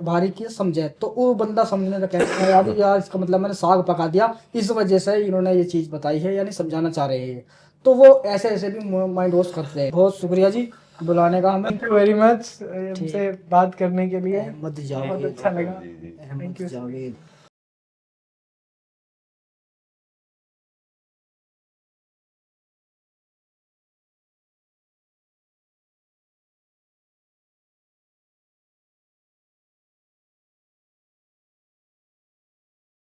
भारी की समझे। तो वो बंदा समझने का कहता है, यार इसका मतलब मैंने साग पका दिया, इस वजह से इन्होंने ये चीज़ बताई है, यानी समझाना चाह रहे हैं। तो वो ऐसे ऐसे भी माइंड वॉश करते हैं। बहुत शुक्रिया जी बुलाने का हमें। थैंक यू वेरी मच हमसे बात करने के लिए, मत बहुत जाओगे, अच्छा लगा। जी जी। मत जाओगे।